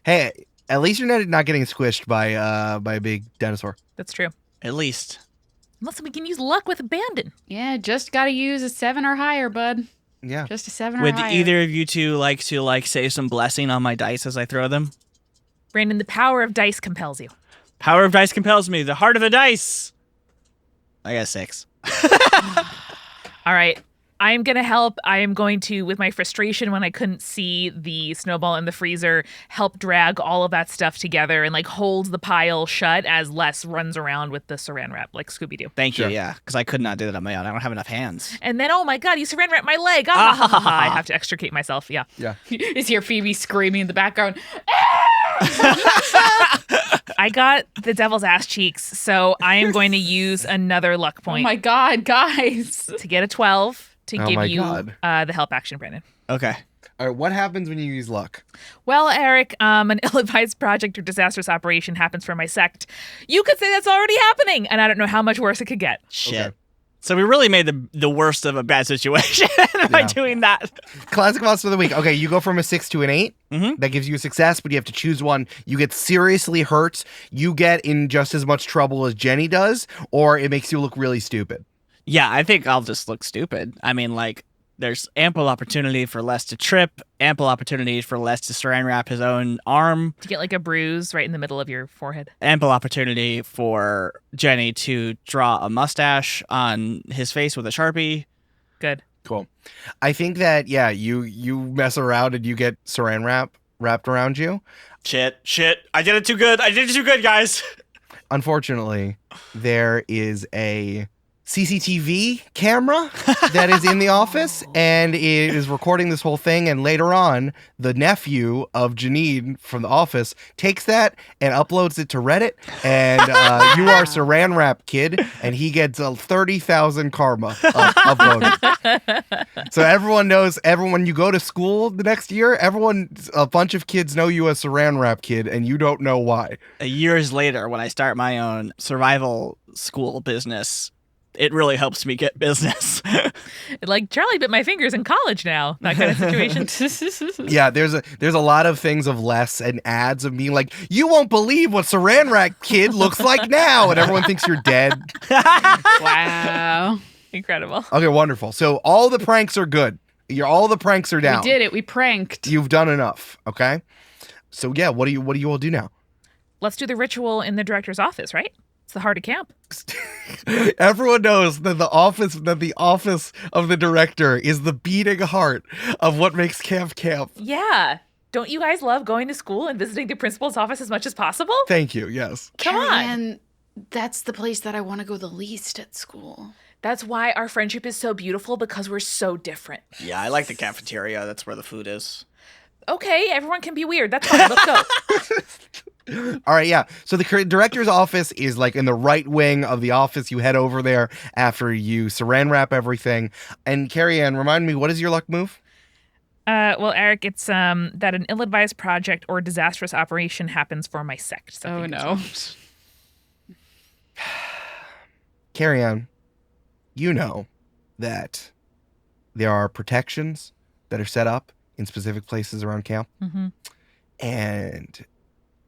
Hey, at least you're not getting squished by a big dinosaur. That's true. At least. Unless we can use luck with abandon. Yeah, just got to use a 7 or higher, bud. Yeah. Just a 7 or Would higher. either of you two like to like say some blessing on my dice as I throw them? Brandon, the power of dice compels you. Power of dice compels me. The heart of the dice. I got 6. All right. I'm going to help. I am going to, with my frustration when I couldn't see the snowball in the freezer, help drag all of that stuff together and like hold the pile shut as Les runs around with the saran wrap like Scooby-Doo. Thank Sure. you, yeah, because I could not do that on my own. I don't have enough hands. And then, oh my God, you saran wrapped my leg. Ah, ha, ha, ha. I have to extricate myself. Yeah. Yeah. Is here Phoebe screaming in the background? I got the devil's ass cheeks, so I am going to use another luck Oh point my God, guys. to get a 12 to Oh give my you God. The help action, Brandon. Okay. All right, what happens when you use luck? Well, Eric, an ill-advised project or disastrous operation happens for my sect. You could say that's already happening, and I don't know how much worse it could get. Shit. Okay. So we really made the worst of a bad situation by Yeah. doing that. Classic monster of the week. Okay, you go from a 6 to an 8. Mhm. That gives you a success, but you have to choose one. You get seriously hurt. You get in just as much trouble as Jenny does, or it makes you look really stupid. Yeah, I think I'll just look stupid. I mean, like, there's ample opportunity for Les to trip, ample opportunity for Les to saran wrap his own arm, To get like a bruise right in the middle of your forehead. ample opportunity for Jenny to draw a mustache on his face with a Sharpie. Good. Cool. I think that, yeah, you mess around and you get saran wrap wrapped around you. Shit. I did it too good, guys. Unfortunately, there is a CCTV camera that is in the office, and it is recording this whole thing. And later on, the nephew of Janine from the office takes that and uploads it to Reddit. And you are Saran Wrap Kid, and he gets 30,000 karma uploaded. So everyone knows. Everyone, you go to school the next year, a bunch of kids know you as Saran Wrap Kid, and you don't know why. Years later, when I start my own survival school business, it really helps me get business. Like Charlie bit my fingers in college now. That kind of situation. Yeah, there's a lot of things of Les and ads of being like, you won't believe what Saran Wrap Kid looks like now, and everyone thinks you're dead. Wow. Incredible. Okay, wonderful. So all the pranks are good. All the pranks are down. We did it. We pranked. You've done enough. Okay. So yeah, what do you all do now? Let's do the ritual in the director's office, right? It's the heart of camp. Everyone knows that the office of the director is the beating heart of what makes camp camp. Yeah. Don't you guys love going to school and visiting the principal's office as much as possible? Thank you. Yes. Come on. Carrie-Ann, that's the place that I want to go the least at school. That's why our friendship is so beautiful, because we're so different. Yeah, I like the cafeteria. That's where the food is. Okay, everyone can be weird. That's fine. Let's go. All right, yeah. So the director's office is like in the right wing of the office. You head over there after you saran wrap everything. And Carrie-Ann, remind me, what is your luck move? Well, Eric, it's that an ill-advised project or disastrous operation happens for my sect. So Oh, fingers no. crossed. Carrie-Ann, you know that there are protections that are set up in specific places around camp. Mm-hmm. And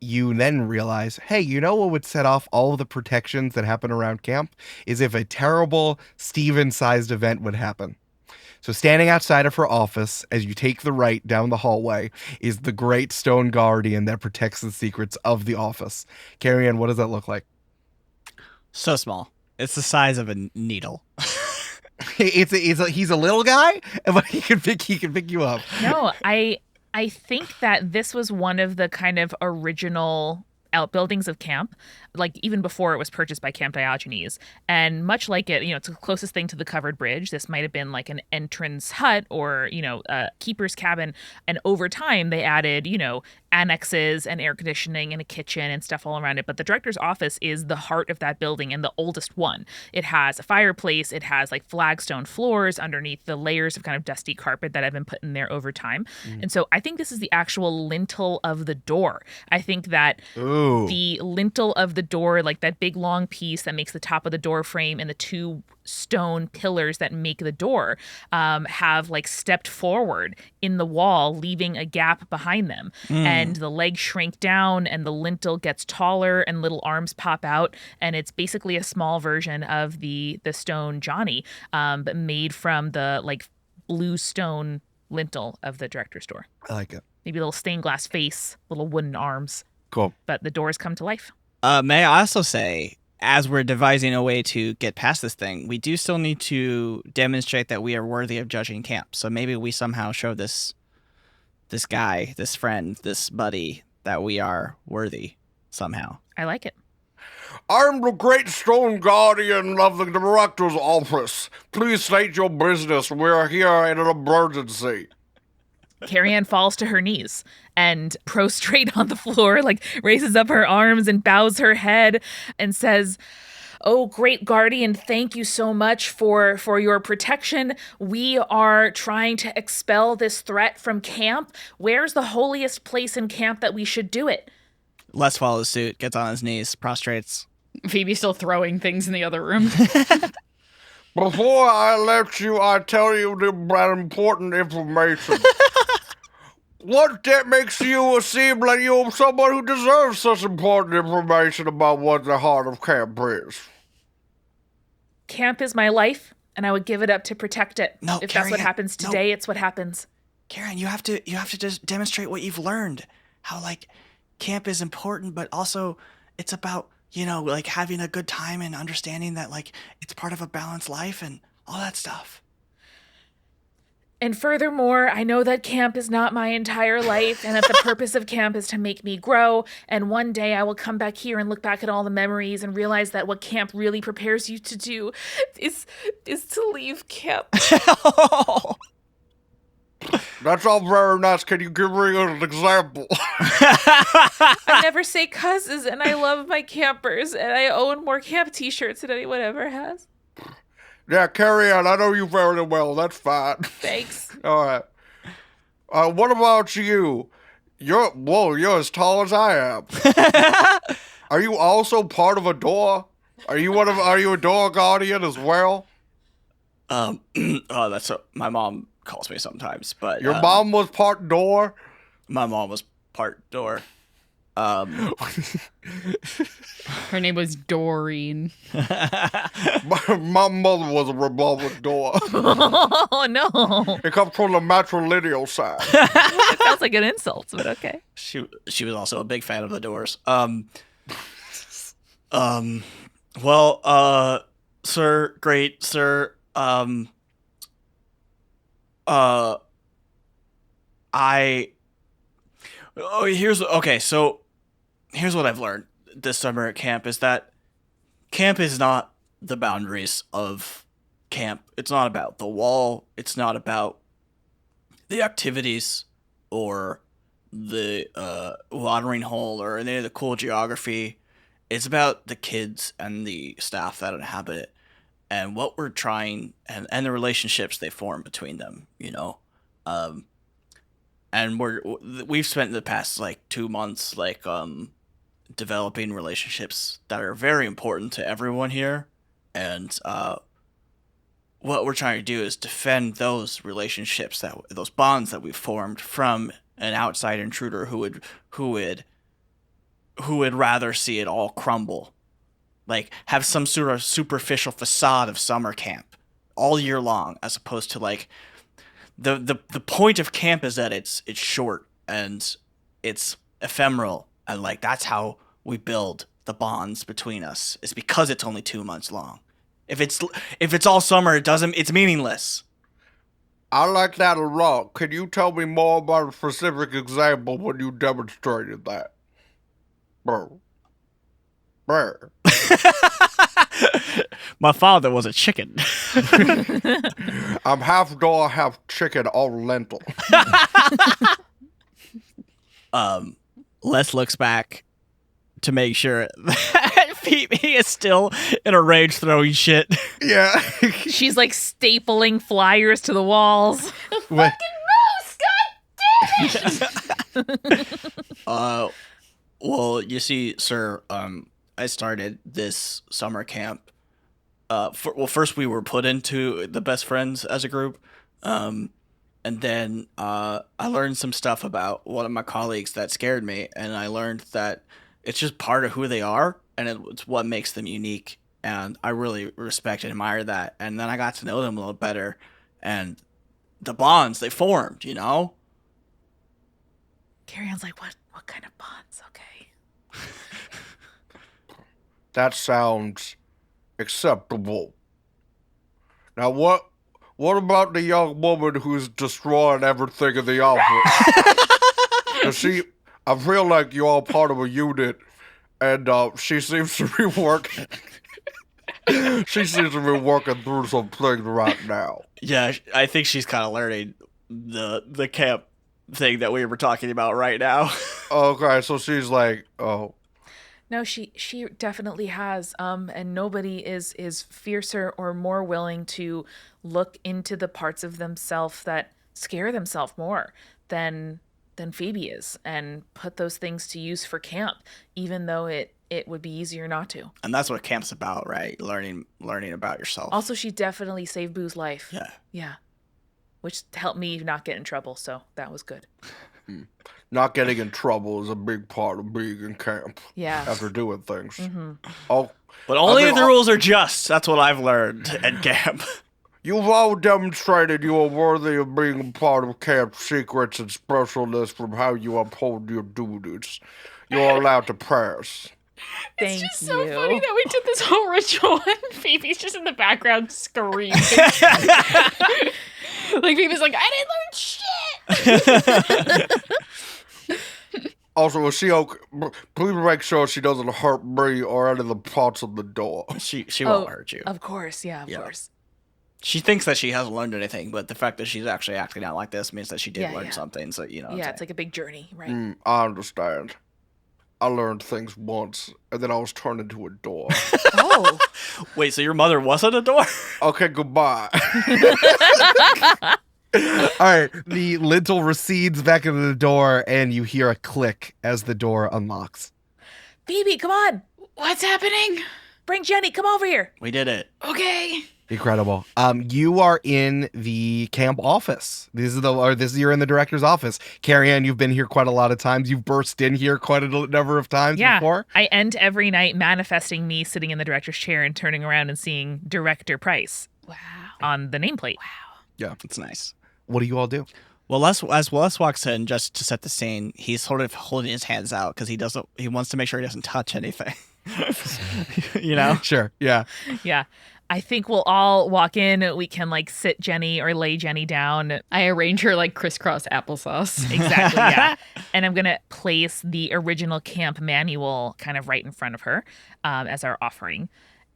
you then realize, hey, you know what would set off all of the protections that happen around camp is if a terrible Steven-sized event would happen. So standing outside of her office as you take the right down the hallway is the great stone guardian that protects the secrets of the office. Carrie-Ann, what does that look like? So small. It's the size of a needle. He's a little guy, but he can pick you up. No, I think that this was one of the kind of original outbuildings of camp, like even before it was purchased by Camp Diogenes. And much like it, it's the closest thing to the covered bridge. This might have been like an entrance hut or, a keeper's cabin. And over time, they added, annexes and air conditioning and a kitchen and stuff all around it. But the director's office is the heart of that building and the oldest one. It has a fireplace. It has like flagstone floors underneath the layers of kind of dusty carpet that have been put in there over time. And so I think this is the actual lintel of the door. I think that Ooh. the lintel of the door, like that big long piece that makes the top of the door frame and the two stone pillars that make the door have like stepped forward in the wall, leaving a gap behind them. And the legs shrink down and the lintel gets taller and little arms pop out. And it's basically a small version of the stone Johnny, but made from the like blue stone lintel of the director's door. I like it. Maybe a little stained glass face, little wooden arms, Cool. but the doors come to life. May I also say, as we're devising a way to get past this thing, we do still need to demonstrate that we are worthy of judging camp. So maybe we somehow show this guy, this friend, this buddy, that we are worthy somehow. I like it. I'm the great stone guardian of the director's office. Please state your business. We're here in an emergency. Carrie-Ann falls to her knees and prostrate on the floor, like raises up her arms and bows her head and says, "Oh, great guardian, thank you so much for your protection. We are trying to expel this threat from camp. Where's the holiest place in camp that we should do it?" Les follows suit, gets on his knees, prostrates. Phoebe's still throwing things in the other room. Before I let you, I tell you that important information. What that makes you seem like you're someone who deserves such important information about what the heart of camp is? Camp is my life, and I would give it up to protect it. No, if that's what Carrie-Ann, happens no. today, it's what happens. Karen, you have to just demonstrate what you've learned. How like camp is important, but also it's about, like having a good time and understanding that like it's part of a balanced life and all that stuff. And furthermore, I know that camp is not my entire life, and that the purpose of camp is to make me grow. And one day I will come back here and look back at all the memories and realize that what camp really prepares you to do is to leave camp. That's all very nice. Can you give me an example? I never say cusses, and I love my campers, and I own more camp t-shirts than anyone ever has. Yeah, Carrie-Ann, I know you very well. That's fine. Thanks. All right. What about you? You're as tall as I am. Are you also part of a door? Are you a door guardian as well? That's what my mom calls me sometimes, but Your mom was part door? my mom was part door. Her name was Doreen. My mother was a revolving door. Oh, no. It comes from the matrilineal side. It sounds like an insult, but okay. She was also a big fan of the Doors. Well, sir, great sir. Here's what I've learned this summer at camp is that camp is not the boundaries of camp. It's not about the wall. It's not about the activities or the watering hole or any of the cool geography. It's about the kids and the staff that inhabit it and what we're trying and the relationships they form between them, and we've spent the past 2 months developing relationships that are very important to everyone here, and what we're trying to do is defend those relationships, those bonds that we've formed from an outside intruder who would rather see it all crumble, have some sort of superficial facade of summer camp all year long, as opposed to the point of camp is that it's short and it's ephemeral, and that's how we build the bonds between us. It's because it's only 2 months long. If it's all summer, it's meaningless. I like that a lot. Can you tell me more about a specific example when you demonstrated that? Bro. My father was a chicken. I'm half door, half chicken, all lentil. Les looks back to make sure that Phoebe is still in a rage throwing shit. Yeah. She's stapling flyers to the walls. Wait. Well, you see, sir, I started this summer camp. First we were put into the best friends as a group, and then I learned some stuff about one of my colleagues that scared me, and I learned that it's just part of who they are, and it's what makes them unique, and I really respect and admire that. And then I got to know them a little better, and the bonds they formed, Carrie-Ann's like, what kind of bonds? Okay. That sounds acceptable. Now, what about the young woman who's destroying everything in the office? 'Cause I feel like you're all part of a unit, and she seems to be working. She seems to be working through some things right now. Yeah, I think she's kind of learning the camp thing that we were talking about right now. Okay, so she's like, oh. No, she definitely has. And nobody is fiercer or more willing to look into the parts of themselves that scare themselves more than Phoebe is, and put those things to use for camp, even though it would be easier not to. And that's what camp's about, right? Learning about yourself. Also, she definitely saved Boo's life. Yeah. Yeah. Which helped me not get in trouble, so that was good. Not getting in trouble is a big part of being in camp. Yeah. After doing things. Mm-hmm. Oh, but only if the rules are just. That's what I've learned at camp. You've all demonstrated you are worthy of being a part of camp's secrets and specialness from how you uphold your duties. You are allowed to pass. Thank you. It's just so funny that we did this whole ritual and Phoebe's just in the background screaming. Like Phoebe's like, I didn't learn shit. Also, is she okay? Please make sure she doesn't hurt me or any of the parts of the door. She won't hurt you. Of course, yeah, of course. She thinks that she hasn't learned anything, but the fact that she's actually acting out like this means that she did learn something. So Yeah, it's like a big journey, right? I understand. I learned things once, and then I was turned into a door. Oh. Wait, so your mother wasn't a door? Okay, goodbye. All right, the lintel recedes back into the door, and you hear a click as the door unlocks. Phoebe, come on. What's happening? Bring Jenny, come over here. We did it. Okay. Incredible. You are in the camp office. You're in the director's office. Carrie-Ann, you've been here quite a lot of times. You've burst in here quite a number of times before. I end every night manifesting me sitting in the director's chair and turning around and seeing Director Price. Wow. On the nameplate. Wow. Yeah, it's nice. What do you all do? Well, as Les walks in, just to set the scene, he's sort of holding his hands out because he wants to make sure he doesn't touch anything. You know? Sure. Yeah. Yeah. I think we'll all walk in. We can sit Jenny or lay Jenny down. I arrange her like crisscross applesauce. Exactly, yeah. And I'm going to place the original camp manual kind of right in front of her as our offering.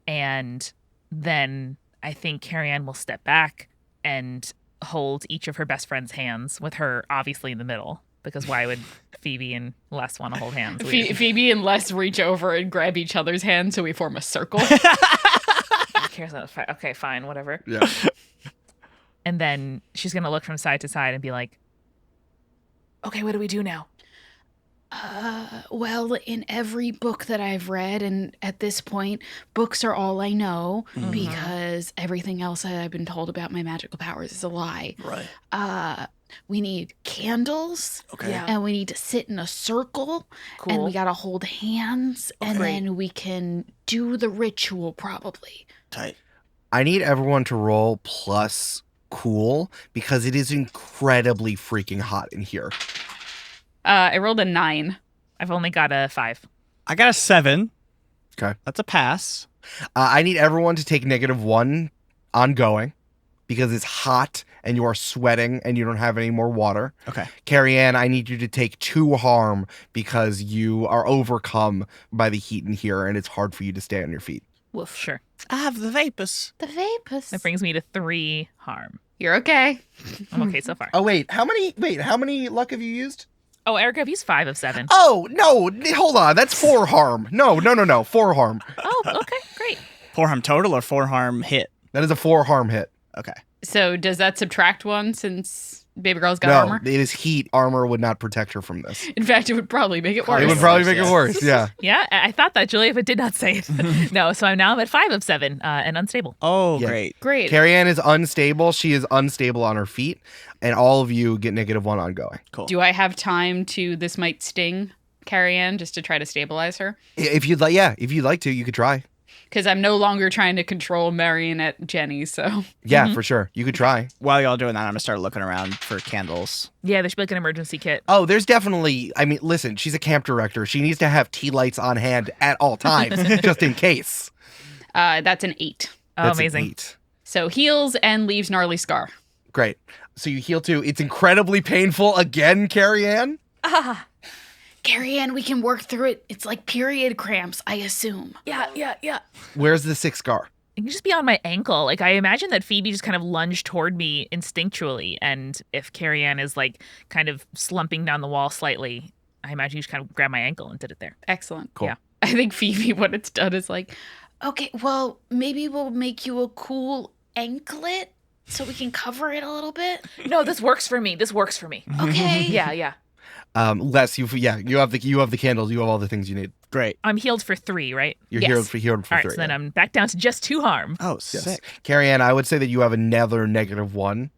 And then I think Carrie-Ann will step back and hold each of her best friend's hands, with her obviously in the middle, because why would Phoebe and Les want to hold hands? Phoebe and Les reach over and grab each other's hands so we form a circle. Okay, fine, whatever. Yeah. And then she's going to look from side to side and be like, okay, what do we do now? Well, in every book that I've read, and at this point, books are all I know because everything else that I've been told about my magical powers is a lie. Right. We need candles. Okay. Yeah. And we need to sit in a circle. Cool. And we got to hold hands. Okay. And then we can do the ritual probably. Tight. I need everyone to roll plus cool because it is incredibly freaking hot in here. I rolled a 9. I've only got a 5. I got a 7. Okay. That's a pass. I need everyone to take -1 ongoing because it's hot and you are sweating and you don't have any more water. Okay. Carrie-Ann, I need you to take 2 harm because you are overcome by the heat in here and it's hard for you to stay on your feet. Woof. Sure. I have the vapors. The vapors. That brings me to 3 harm. You're okay. I'm okay so far. Oh, wait. How many luck have you used? Oh, Erica, if he's 5 of 7. Oh, no. Hold on. That's 4 harm. No. 4 harm. Oh, okay, great. 4 harm total or 4 harm hit? That is a 4 harm hit. Okay. So does that subtract 1 since Baby Girl's got No, armor? it is heat. Armor would not protect her from this. In fact, it would probably make it worse. It would probably make it worse, yeah. Yeah, I thought that, Julia, but did not say it. No, so I'm now at 5 of 7 and unstable. Oh, Yeah. great. Great. Carrie-Ann is unstable. She is unstable on her feet, and all of you get -1 ongoing. Cool. Do I have time to, this might sting Carrie-Ann, just to try to stabilize her? If you'd like to, you could try. Because I'm no longer trying to control Marionette Jenny, so. Yeah, for sure. You could try. While y'all doing that, I'm gonna start looking around for candles. Yeah, there should be like an emergency kit. Oh, there's definitely, I mean, listen, she's a camp director. She needs to have tea lights on hand at all times, just in case. That's an 8. Oh, That's an amazing. 8. So heals and leaves gnarly scar. Great. So you heal too. It's incredibly painful again, Carrie-Ann. Carrie-Ann, we can work through it. It's like period cramps, I assume. Yeah. Where's the 6 scar? It can just be on my ankle. Like, I imagine that Phoebe just kind of lunged toward me instinctually. And if Carrie-Ann is like kind of slumping down the wall slightly, I imagine you just kind of grabbed my ankle and did it there. Excellent. Cool. Yeah. I think Phoebe, what it's done is like, okay, well, maybe we'll make you a cool anklet so we can cover it a little bit. No, this works for me. Okay. Yeah. Les, you have the candles. You have all the things you need. Great. I'm healed for 3, right? You're Yes. healed for All right, 3. so then I'm back down to just 2 harm. Oh, Yes. sick. Carrie-Ann, I would say that you have another -1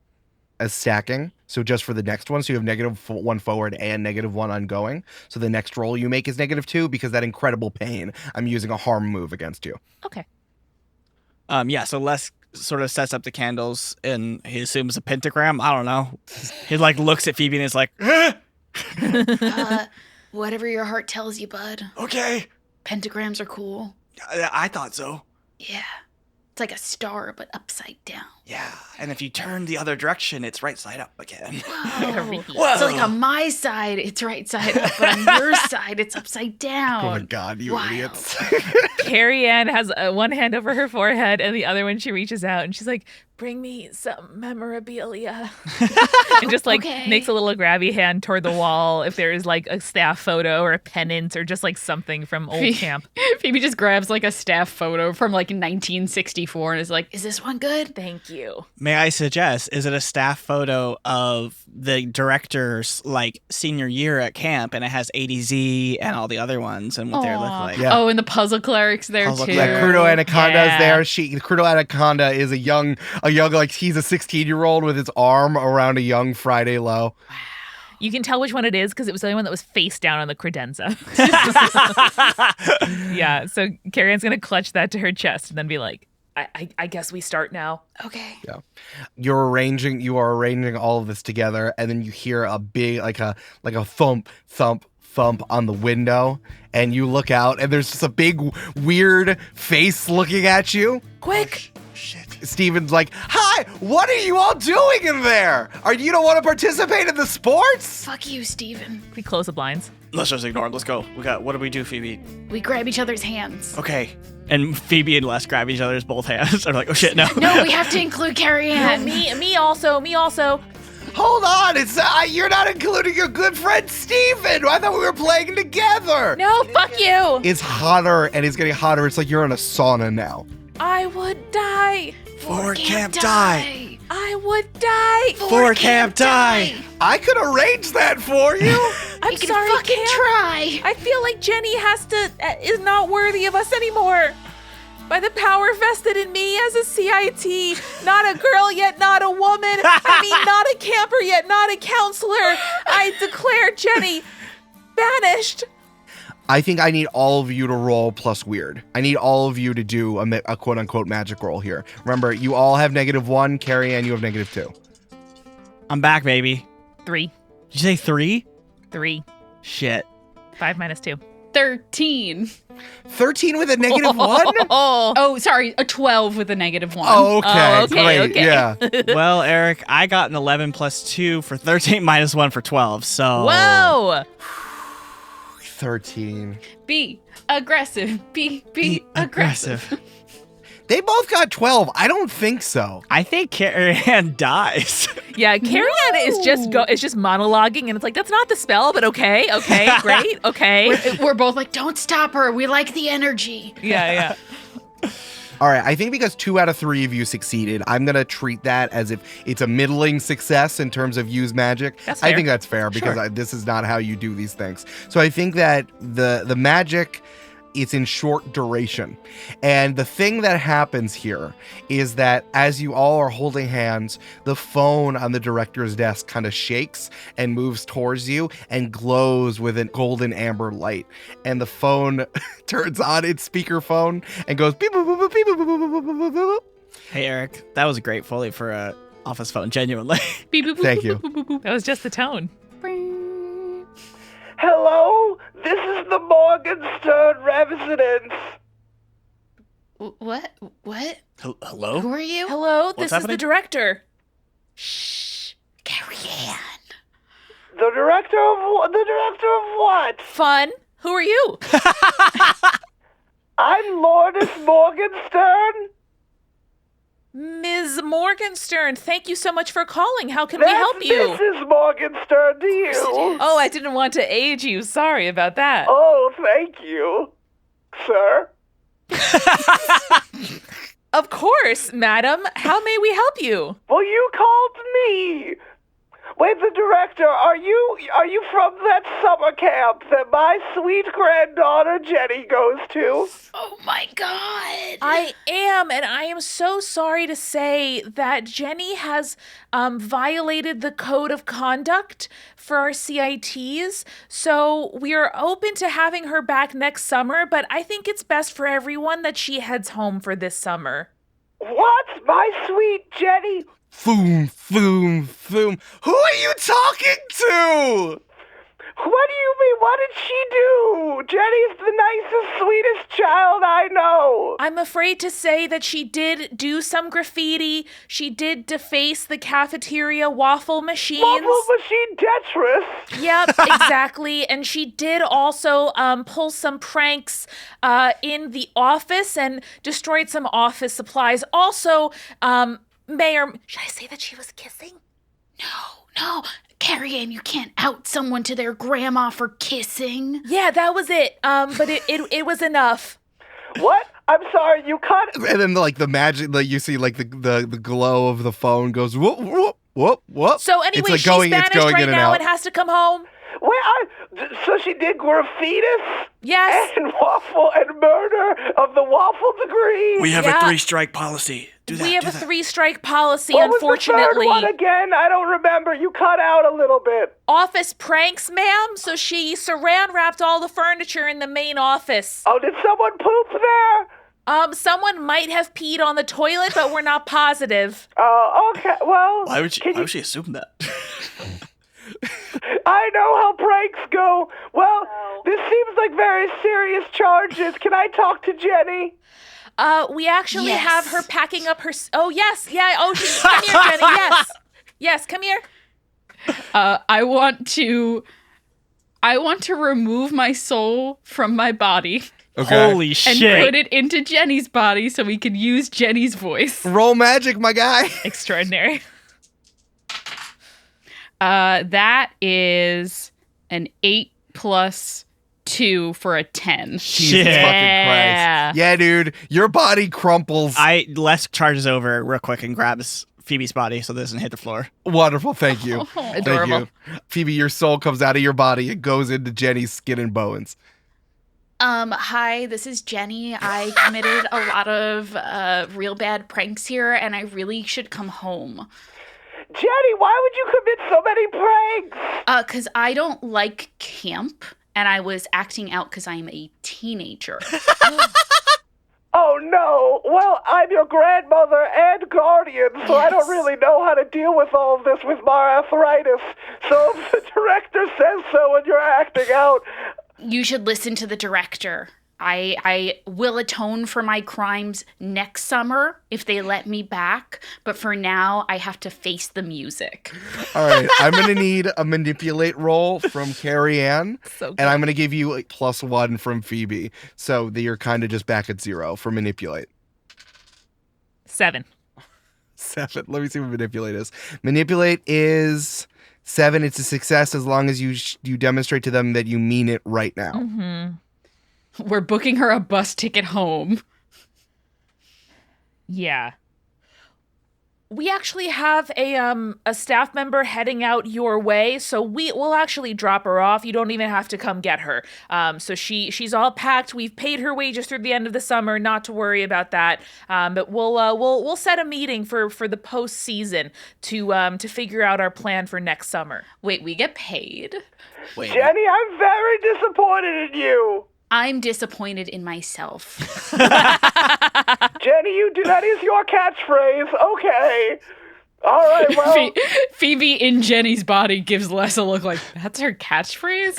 as stacking. So just for the next one, so you have -1 forward and -1 ongoing. So the next roll you make is -2 because that incredible pain. I'm using a harm move against you. Okay. Yeah, so Les sort of sets up the candles and he assumes a pentagram. I don't know. He like looks at Phoebe and is like, Whatever your heart tells you, bud. okay. Pentagrams are cool. I thought so. Yeah. It's like a star, but upside down. Yeah. And if you turn the other direction, it's right side up again. Whoa. Whoa. So like on my side, it's right side up, but on your side, it's upside down. Oh my God, you Wild. idiots. Carrie-Ann has one hand over her forehead and the other one she reaches out and she's like, bring me some memorabilia. And just like Okay. makes a little grabby hand toward the wall if there is like a staff photo or a pennant or just like something from old camp. Phoebe just grabs like a staff photo from like 1964 and is like, is this one good? Thank you. May I suggest, is it a staff photo of the director's like senior year at camp and it has ADZ and all the other ones and what they look Aw. like? Yeah. Oh, and the puzzle cleric's there Puzzle too. cleric. Yeah, Crudo Anaconda is Yeah. there. Crudo Anaconda is a young, like he's a 16-year-old with his arm around a young Friday Low. You can tell which one it is because it was the only one that was face down on the credenza. Yeah, so Carrie-Ann's going to clutch that to her chest and then be like, I guess we start now. Okay. You are arranging all of this together, and then you hear a big, like a thump on the window, and you look out, and there's just a big, weird face looking at you. Quick! Shit. Steven's like, "Hi, what are you all doing in there? You don't want to participate in the sports?" Fuck you, Steven. We close the blinds. Let's just ignore him. Let's go. What do we do, Phoebe? We grab each other's hands. Okay. And Phoebe and Les grab each other's both hands. They're like, oh shit, no. No, we have to include Carrie-Ann. Me also. Hold on, it's you're not including your good friend Steven. I thought we were playing together. No, fuck you! It's hotter, and it's getting hotter. It's like you're in a sauna now. I would die. For Camp Die. I would die. For Camp Die. I could arrange that for you. I'm You can sorry, fucking Camp. try. I feel like Jenny is not worthy of us anymore. By the power vested in me as a CIT, not a girl yet not a woman. I mean, not a camper yet not a counselor. I declare Jenny banished. I think I need all of you to roll plus weird. I need all of you to do a quote-unquote magic roll here. Remember, you all have -1. Carrie-Ann, you have -2. I'm back, baby. 3. Did you say 3? 3. Shit. 5 minus 2. 13. 13 with a -1? Oh. Oh, sorry, a 12 with a -1. Oh, okay. Oh, okay, Great. okay. Yeah. Well, Eric, I got an 11 plus 2 for 13 minus 1 for 12, so... Whoa. 13. Be aggressive. Be aggressive. They both got 12. I don't think so. I think Carrie-Ann dies. Yeah, Carrie-Ann is just monologuing, and it's like, that's not the spell, but okay, great, okay. We're both like, don't stop her. We like the energy. Yeah. All right. I think because 2 out of 3 of you succeeded, I'm going to treat that as if it's a middling success in terms of use magic. That's I fair. think that's fair because Sure. this is not how you do these things. So I think that the magic it's in short duration. And the thing that happens here is that as you all are holding hands, the phone on the director's desk kind of shakes and moves towards you and glows with a golden amber light. And the phone turns on its speakerphone and goes beep, boop, boop, boop, beep, boop, boop, boop, boop, boop, boop. Hey, Eric, that was a great Foley for a office phone, genuinely. Beep, boop, boop, Thank boop, you. boop, boop, boop. That was just the tone. Hello, this is the Morgenstern residence. What? Hello? Who are you? Hello, this is happening? the director. Shh. Carrie-Ann. The director of what? Fun. Who are you? I'm Lourdes Morgenstern. Ms. Morgenstern, thank you so much for calling. How can we That's help you? Mrs. Morgenstern to you. Oh, I didn't want to age you. Sorry about that. Oh, thank you, sir. Of course, madam. How may we help you? Well, you called me. Wait, the director, are you from that summer camp that my sweet granddaughter Jenny goes to? Oh my God. I am, and I am so sorry to say that Jenny has violated the code of conduct for our CITs. So we are open to having her back next summer, but I think it's best for everyone that she heads home for this summer. What? My sweet Jenny? Boom, boom, boom. Who are you talking to? What do you mean? What did she do? Jenny's the nicest, sweetest child I know. I'm afraid to say that she did do some graffiti. She did deface the cafeteria waffle machines. Waffle machine detritus. Yep, exactly. And she did also pull some pranks in the office and destroyed some office supplies. Also, should I say that she was kissing? No. Carrie-Ann, you can't out someone to their grandma for kissing. Yeah, that was it. But it was enough. What? I'm sorry, you cut. And then like the magic, like you see like the glow of the phone goes whoop whoop whoop whoop. So anyway, it's like she's going, banished it's going right in and now out. and has to come home. So she did graffitis? Yes. And waffle and murder of the waffle degree? We have Yeah. a 3-strike policy. Do that. We have do a that. 3-strike policy, What unfortunately. was the third one again? I don't remember. You cut out a little bit. Office pranks, ma'am. So she saran wrapped all the furniture in the main office. Oh, did someone poop there? Someone might have peed on the toilet, but we're not positive. Oh, okay. Well, Why would can you- she assume that? I know how pranks go. Well, this seems like very serious charges. Can I talk to Jenny? We actually Yes. have her packing up her. Oh yes, yeah. Oh, come here, Jenny. Yes, come here. I want to remove my soul from my body Okay. Holy and shit. put it into Jenny's body so we can use Jenny's voice. Roll magic, my guy. Extraordinary. That is an 8 plus 2 for a 10. Jesus Shit. fucking Yeah. Christ. Yeah, dude. Your body crumples. Les charges over real quick and grabs Phoebe's body so it doesn't hit the floor. Wonderful. Thank you. Adorable. Thank you. Phoebe, your soul comes out of your body and goes into Jenny's skin and bones. Hi, this is Jenny. I committed a lot of real bad pranks here, and I really should come home. Jenny, why would you commit so many pranks? 'Cause I don't like camp, and I was acting out because I'm a teenager. Oh, no. Well, I'm your grandmother and guardian, so I don't Yes. really know how to deal with all of this with my arthritis. So if the director says so and you're acting out, You should listen to the director. I will atone for my crimes next summer if they let me back, but for now, I have to face the music. All right. I'm going to need a manipulate roll from Carrie-Ann. So good. And I'm going to give you a +1 from Phoebe. So that you're kind of just back at 0 for manipulate. 7. 7. Let me see what manipulate is. Manipulate is 7. It's a success as long as you demonstrate to them that you mean it right now. Mm-hmm. We're booking her a bus ticket home. Yeah. We actually have a staff member heading out your way, so we'll actually drop her off. You don't even have to come get her. So she's all packed. We've paid her wages through the end of the summer, not to worry about that. But we'll set a meeting for the postseason to figure out our plan for next summer. Wait, we get paid? Wait. Jenny, I'm very disappointed in you. I'm disappointed in myself. Jenny, that is your catchphrase. Okay. All right, well. Phoebe in Jenny's body gives Les a look like, that's her catchphrase?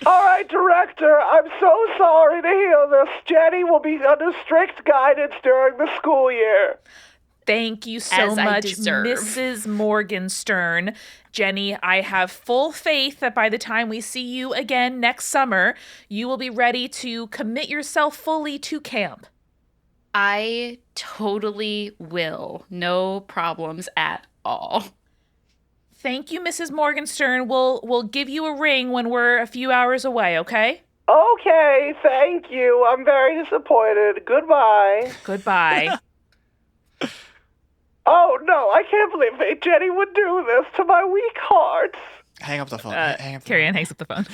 All right, director, I'm so sorry to hear this. Jenny will be under strict guidance during the school year. Thank you so As I much, deserve. Mrs. Morgenstern. Jenny, I have full faith that by the time we see you again next summer, you will be ready to commit yourself fully to camp. I totally will. No problems at all. Thank you, Mrs. Morgenstern. We'll give you a ring when we're a few hours away, okay? Okay, thank you. I'm very disappointed. Goodbye. Goodbye. Oh, no, I can't believe that Jenny would do this to my weak heart. Hang up the phone. Hang up the Carrie-Ann hangs up the phone.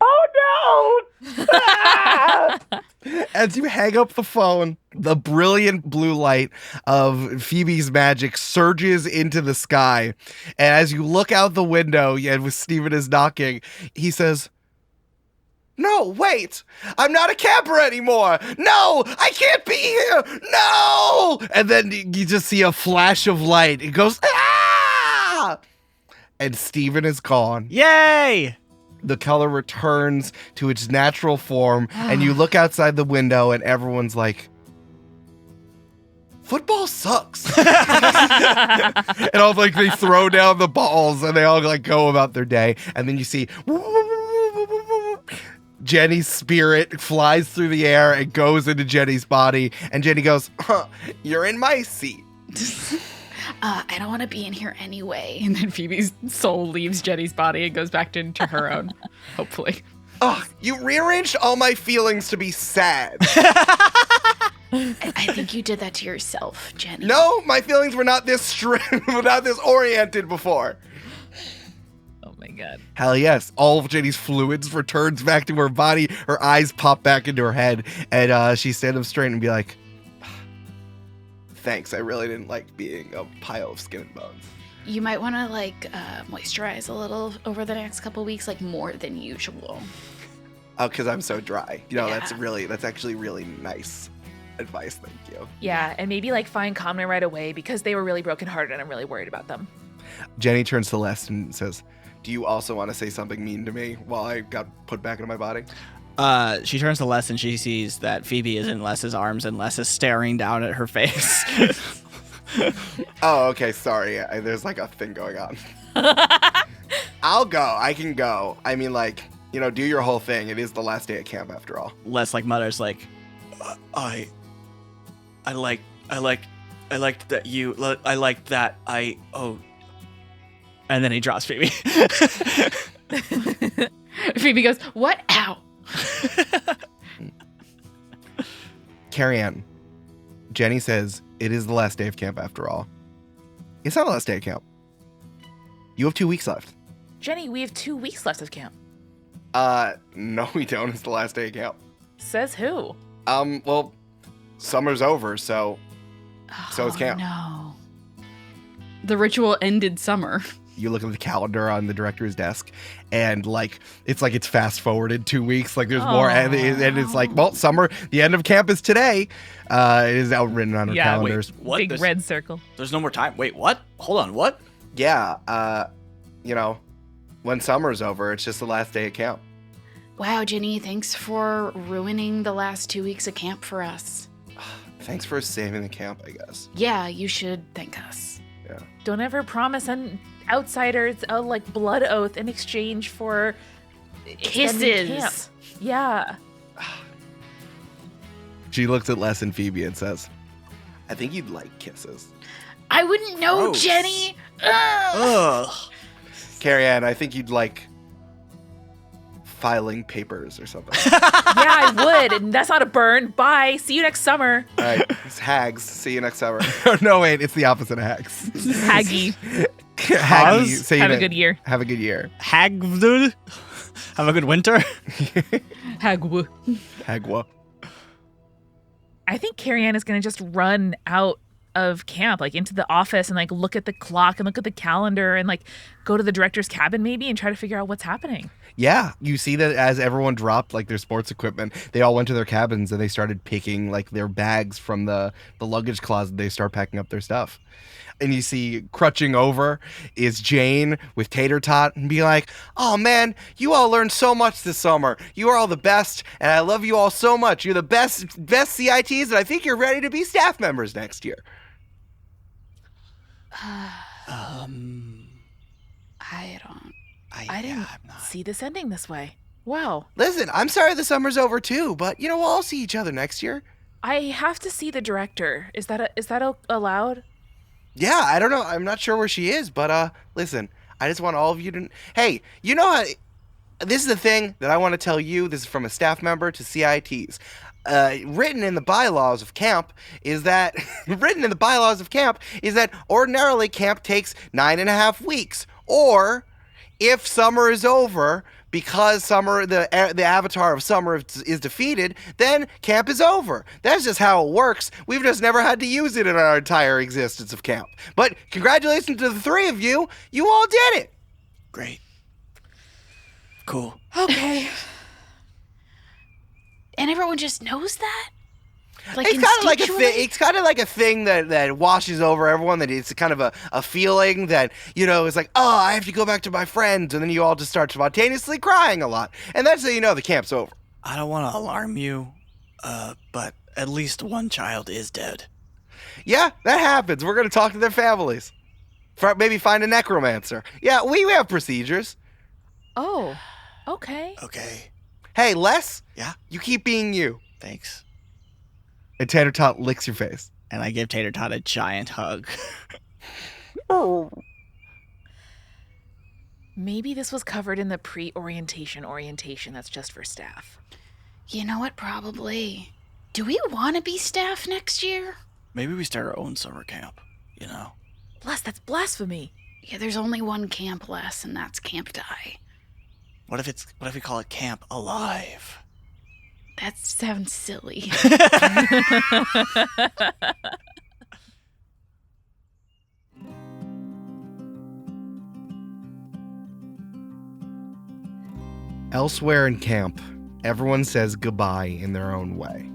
Oh, no! Ah! As you hang up the phone, the brilliant blue light of Phoebe's magic surges into the sky. And as you look out the window, and with Stephen is knocking, he says, "No, wait! I'm not a camper anymore! No! I can't be here! No!" And then you just see a flash of light. It goes, "Ah!" And Stephen is gone. Yay! The color returns to its natural form, and you look outside the window, and everyone's like, "Football sucks." And all like they throw down the balls, and they all like go about their day. And then you see Jenny's spirit flies through the air and goes into Jenny's body, and Jenny goes, "You're in my seat." I don't want to be in here anyway. And then Phoebe's soul leaves Jenny's body and goes back into her own, hopefully. "Ugh, you rearranged all my feelings to be sad." I think you did that to yourself, Jenny. No, my feelings were not this were not this oriented before. Oh my god. Hell yes. All of Jenny's fluids returns back to her body. Her eyes pop back into her head. And she stands up straight and be like, "Thanks. I really didn't like being a pile of skin and bones." You might want to moisturize a little over the next couple weeks, like more than usual. Oh, because I'm so dry. You know, Yeah. that's actually really nice advice. Thank you. Yeah, and maybe find Conway right away because they were really brokenhearted and I'm really worried about them. Jenny turns to Les and says, "Do you also want to say something mean to me while I got put back into my body?" She turns to Les and she sees that Phoebe is in Les's arms and Les is staring down at her face. Oh, okay. Sorry. There's a thing going on. I'll go. I can go. I mean, do your whole thing. It is the last day at camp after all. Les mutters I like that you, I like that and then he drops Phoebe. Phoebe goes, "What? Ow." Carrie-Ann, Jenny says it is the last day of camp after all. It's not the last day of camp. You have 2 weeks left. Jenny, we have 2 weeks left of camp. No, we don't. It's the last day of camp. Says who? Well, summer's over, so it's camp. No. The ritual ended summer. You look at the calendar on the director's desk, and it's fast forwarded 2 weeks. There's more, and it's well, summer. The end of camp is today. It is outwritten on our calendars. Wait, what? Big red circle. There's no more time. Wait, what? Hold on, what? Yeah. When summer's over, it's just the last day of camp. Wow, Jenny, thanks for ruining the last 2 weeks of camp for us. Thanks for saving the camp, I guess. Yeah, you should thank us. Yeah. Don't ever promise an outsiders a blood oath in exchange for extending camp. Kisses. Yeah. She looks at Les and Phoebe and says, "I think you'd like kisses." I wouldn't know, Gross. Jenny. Ugh. Ugh. Carrie-Ann, I think you'd like filing papers or something. Yeah, I would. And that's not a burn. Bye. See you next summer. All right, it's hags. See you next summer. No, wait, it's the opposite of hags. Haggy. Haggy. Say Have a good year. Have a good year. Hag, dude. Have a good winter. Hagwu. Hagwa. I think Carrie-Ann is going to just run out of camp, like into the office and like look at the clock and look at the calendar and like go to the director's cabin maybe and try to figure out what's happening. Yeah, you see that as everyone dropped like their sports equipment, they all went to their cabins and they started picking like their bags from the luggage closet. They start packing up their stuff. And you see crutching over is Jane with Tater Tot and be like, oh man, you all learned so much this summer. You are all the best and I love you all so much. You're the best CITs and I think you're ready to be staff members next year. I didn't See this ending this way. Wow. Listen, I'm sorry the summer's over too, but we'll all see each other next year. I have to see the director. Is that allowed? Yeah, I don't know. I'm not sure where she is, but listen, I just want all of you to... Hey, you know how... This is the thing that I want to tell you. This is from a staff member to CITs. Written in the bylaws of camp is that... ordinarily camp takes 9.5 weeks. Or, if summer is over... Because summer, the avatar of summer is defeated, then camp is over. That's just how it works. We've just never had to use it in our entire existence of camp. But congratulations to the three of you. You all did it. Great. Cool. Okay. And everyone just knows that? Like It's kind of like a thing. It's kind of like a thing that washes over everyone. That it's kind of a feeling that it's like, oh, I have to go back to my friends, and then you all just start spontaneously crying a lot, and that's how you know the camp's over. I don't want to alarm you, but at least one child is dead. Yeah, that happens. We're gonna talk to their families. Maybe find a necromancer. Yeah, we have procedures. Oh, okay. Okay. Hey, Les. Yeah? You keep being you. Thanks. And Tater Tot licks your face. And I give Tater Tot a giant hug. Maybe this was covered in the pre-orientation that's just for staff. You know what, probably. Do we want to be staff next year? Maybe we start our own summer camp, Les, that's blasphemy. Yeah, there's only one camp less, and that's Camp Die. What if we call it Camp Alive? That sounds silly. Elsewhere in camp, everyone says goodbye in their own way.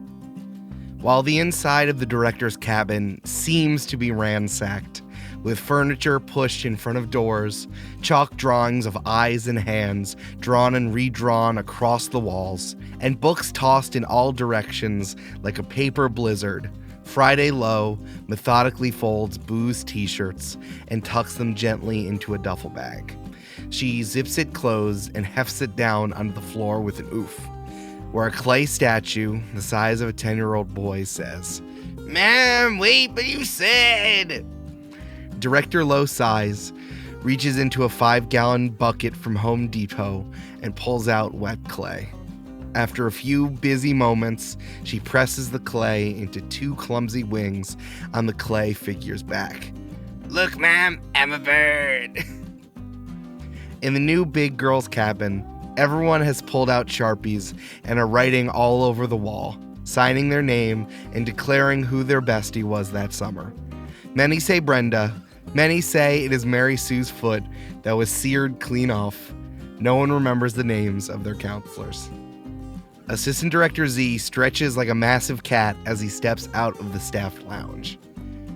While the inside of the director's cabin seems to be ransacked, with furniture pushed in front of doors, chalk drawings of eyes and hands drawn and redrawn across the walls, and books tossed in all directions like a paper blizzard, Friday Low methodically folds Boo's t-shirts and tucks them gently into a duffel bag. She zips it closed and hefts it down onto the floor with an oof, where a clay statue, the size of a 10-year-old boy, says, "Ma'am, wait, but you said..." Director Low sighs, reaches into a 5-gallon bucket from Home Depot, and pulls out wet clay. After a few busy moments, she presses the clay into 2 clumsy wings on the clay figure's back. "Look, ma'am, I'm a bird." In the new big girl's cabin, everyone has pulled out Sharpies and are writing all over the wall, signing their name and declaring who their bestie was that summer. Many say Brenda. Many say it is Mary Sue's foot that was seared clean off. No one remembers the names of their counselors. Assistant Director Z stretches like a massive cat as he steps out of the staff lounge.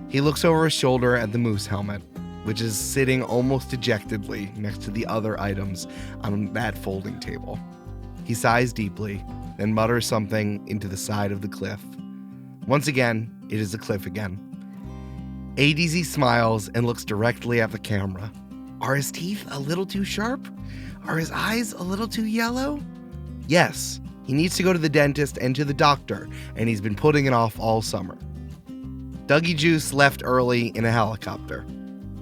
He looks over his shoulder at the moose helmet, which is sitting almost dejectedly next to the other items on that folding table. He sighs deeply, then mutters something into the side of the cliff. Once again, it is a cliff again. ADZ smiles and looks directly at the camera. Are his teeth a little too sharp? Are his eyes a little too yellow? Yes, he needs to go to the dentist and to the doctor, and he's been putting it off all summer. Dougie Juice left early in a helicopter.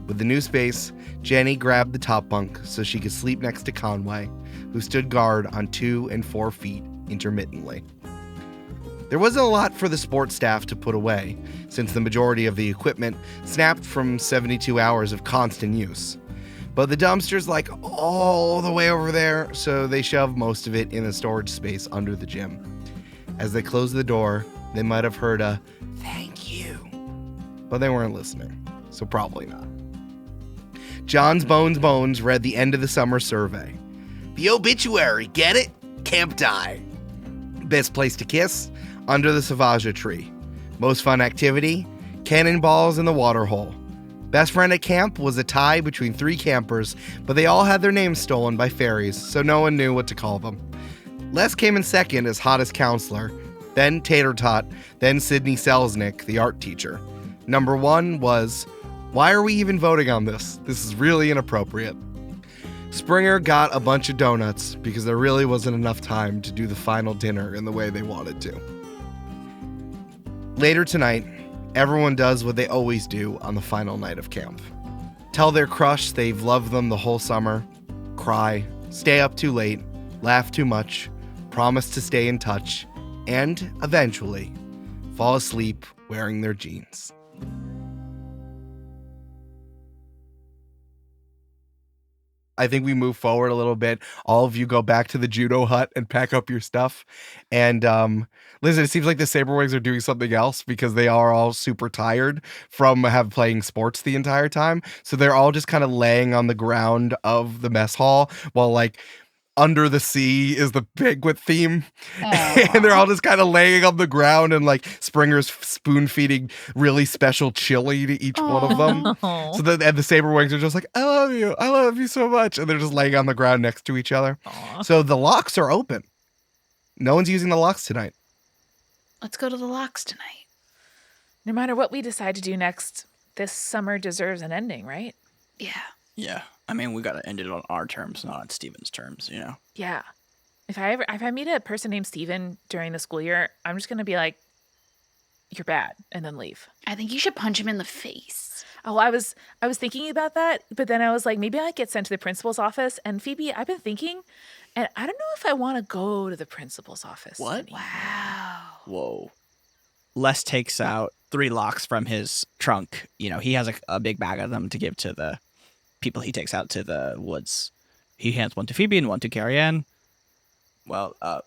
With the new space, Jenny grabbed the top bunk so she could sleep next to Conway, who stood guard on 2 and 4 feet intermittently. There wasn't a lot for the sports staff to put away, since the majority of the equipment snapped from 72 hours of constant use. But the dumpster's like all the way over there, so they shoved most of it in a storage space under the gym. As they closed the door, they might have heard a "thank you," but they weren't listening, so probably not. John's Bones read the end of the summer survey. The obituary, get it? Camp-Paign. Best place to kiss? Under the Sauvage tree. Most fun activity? Cannonballs in the waterhole. Best friend at camp was a tie between 3 campers, but they all had their names stolen by fairies, so no one knew what to call them. Les came in second as hottest counselor, then Tater Tot, then Sydney Selznick, the art teacher. Number 1 was, why are we even voting on this? This is really inappropriate. Springer got a bunch of donuts because there really wasn't enough time to do the final dinner in the way they wanted to. Later tonight, everyone does what they always do on the final night of camp. Tell their crush they've loved them the whole summer, cry, stay up too late, laugh too much, promise to stay in touch, and eventually fall asleep wearing their jeans. I think we move forward a little bit. All of you go back to the judo hut and pack up your stuff. And listen, it seems like the Saberwings are doing something else because they are all super tired from playing sports the entire time. So they're all just kind of laying on the ground of the mess hall while like Under the Sea is the banquet theme. And they're all just kind of laying on the ground and like Springer's spoon feeding really special chili to each one of them. So the Saberwings are just like, I love you so much. And they're just laying on the ground next to each other. So the locks are open. No one's using the locks tonight. Let's go to the locks tonight. No matter what we decide to do next, this summer deserves an ending, right? Yeah. Yeah. I mean, we got to end it on our terms, not on Steven's terms, you know? Yeah. If I meet a person named Steven during the school year, I'm just going to be like, you're bad, and then leave. I think you should punch him in the face. Oh, I was thinking about that, but then I was like, maybe I get sent to the principal's office. And Phoebe, I've been thinking, and I don't know if I want to go to the principal's office. What? Wow. Whoa. Les takes out 3 locks from his trunk. You know, he has a big bag of them to give to the people he takes out to the woods. He hands one to Phoebe and one to Carrie-Ann. Well, I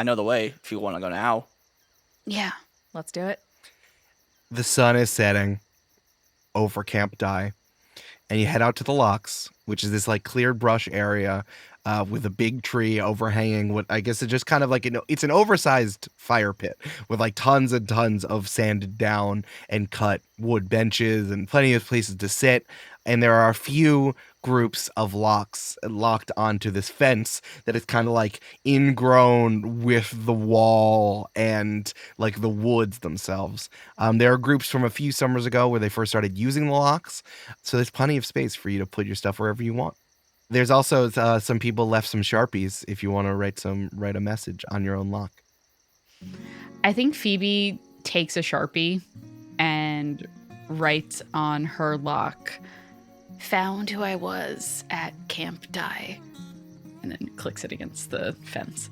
know the way if you want to go now. Yeah. Let's do it. The sun is setting over Camp-Paign, and you head out to the locks, which is this like cleared brush area with a big tree overhanging what I guess is just kind of like it's an oversized fire pit with like tons and tons of sanded down and cut wood benches and plenty of places to sit. And there are a few groups of locks locked onto this fence that is kind of like ingrown with the wall and like the woods themselves. There are groups from a few summers ago where they first started using the locks. So there's plenty of space for you to put your stuff wherever you want. There's also some people left some Sharpies if you want to write a message on your own lock. I think Phoebe takes a Sharpie and writes on her lock, "Found who I was at Camp-Paign," and then clicks it against the fence.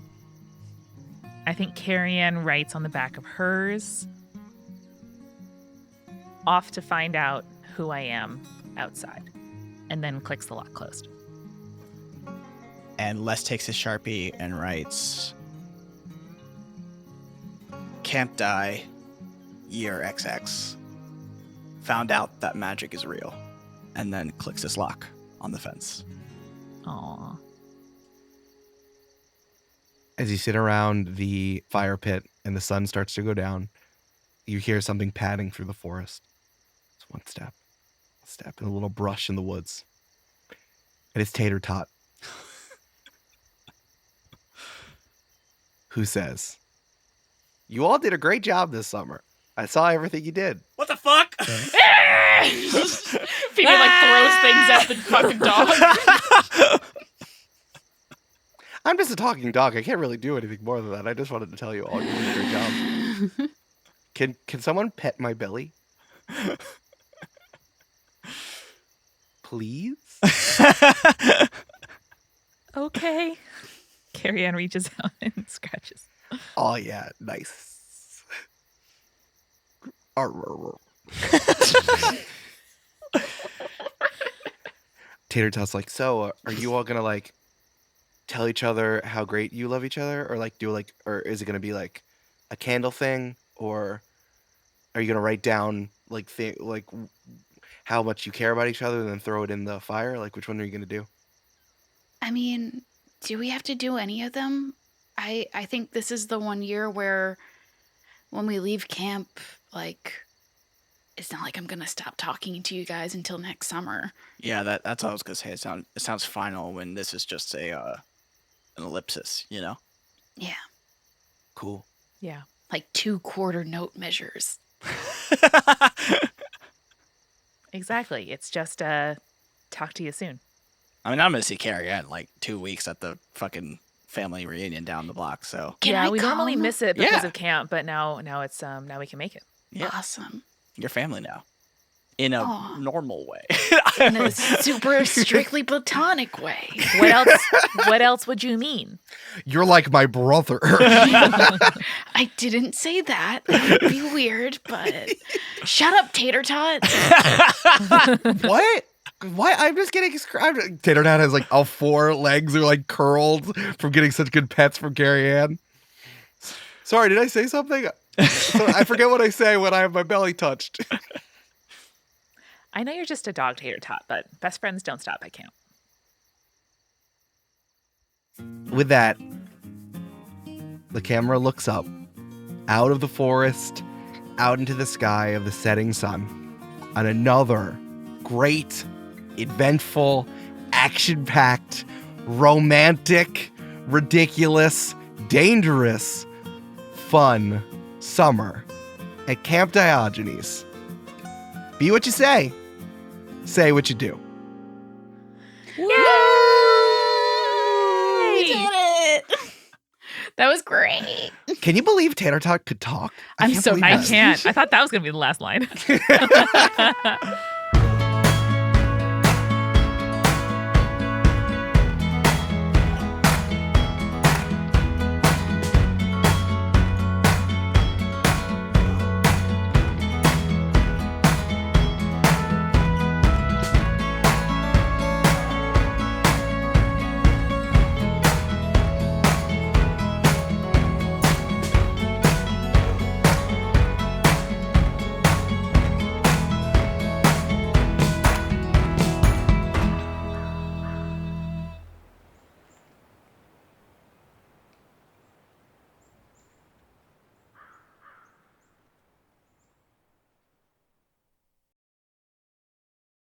I think Carrie-Ann writes on the back of hers, "Off to find out who I am outside," and then clicks the lock closed. And Les takes his Sharpie and writes, "Camp-Paign, year XX. Found out that magic is real." And then clicks his lock on the fence. Aw. As you sit around the fire pit and the sun starts to go down, you hear something padding through the forest. It's one step, and a little brush in the woods. And it's Tater Tot. Who says, "You all did a great job this summer. I saw everything you did." What the fuck? Phoebe like throws things at the fucking dog. I'm just a talking dog. I can't really do anything more than that. I just wanted to tell you all you did a great job. Can someone pet my belly? please? Okay. Carrie-Ann reaches out and scratches. Oh, yeah. Nice. Tater Tot's like, so are you all gonna like tell each other how great you love each other, or like do like, or is it gonna be like a candle thing, or are you gonna write down like how much you care about each other and then throw it in the fire? Like, which one are you gonna do? I mean, do we have to do any of them? I think this is the one year where when we leave camp, like, it's not like I'm gonna stop talking to you guys until next summer. Yeah, that's what I was gonna say. It sounds final when this is just an ellipsis, you know? Yeah, Cool. Yeah. like 2 quarter note measures. Exactly. It's just talk to you soon. I mean, I'm gonna see Carrie-Ann like 2 weeks at the fucking family reunion down the block. So Yeah, we come? normally miss it because Yeah. of camp, but now it's now we can make it. yeah, Awesome. you're family now, in a Aw. normal way. In a super strictly platonic way. What else would you mean? You're like my brother. I didn't say that. That would be weird, but shut up, Tater Tot. What? Why? I'm just getting described. Tater Tot has like all 4 legs are like curled from getting such good pets from Carrie-Ann. Sorry, did I say something? I forget what I say when I have my belly touched. I know you're just a dog, Tater Tot, but best friends don't stop at camp. With that, the camera looks up, out of the forest, out into the sky of the setting sun, on another great, eventful, action-packed, romantic, ridiculous, dangerous, fun summer at Camp Diogenes. Be what you say what you do. We did it. That was great. Can you believe Tater Tot could talk? I'm can't so believe I that. can't. I thought that was going to be the last line.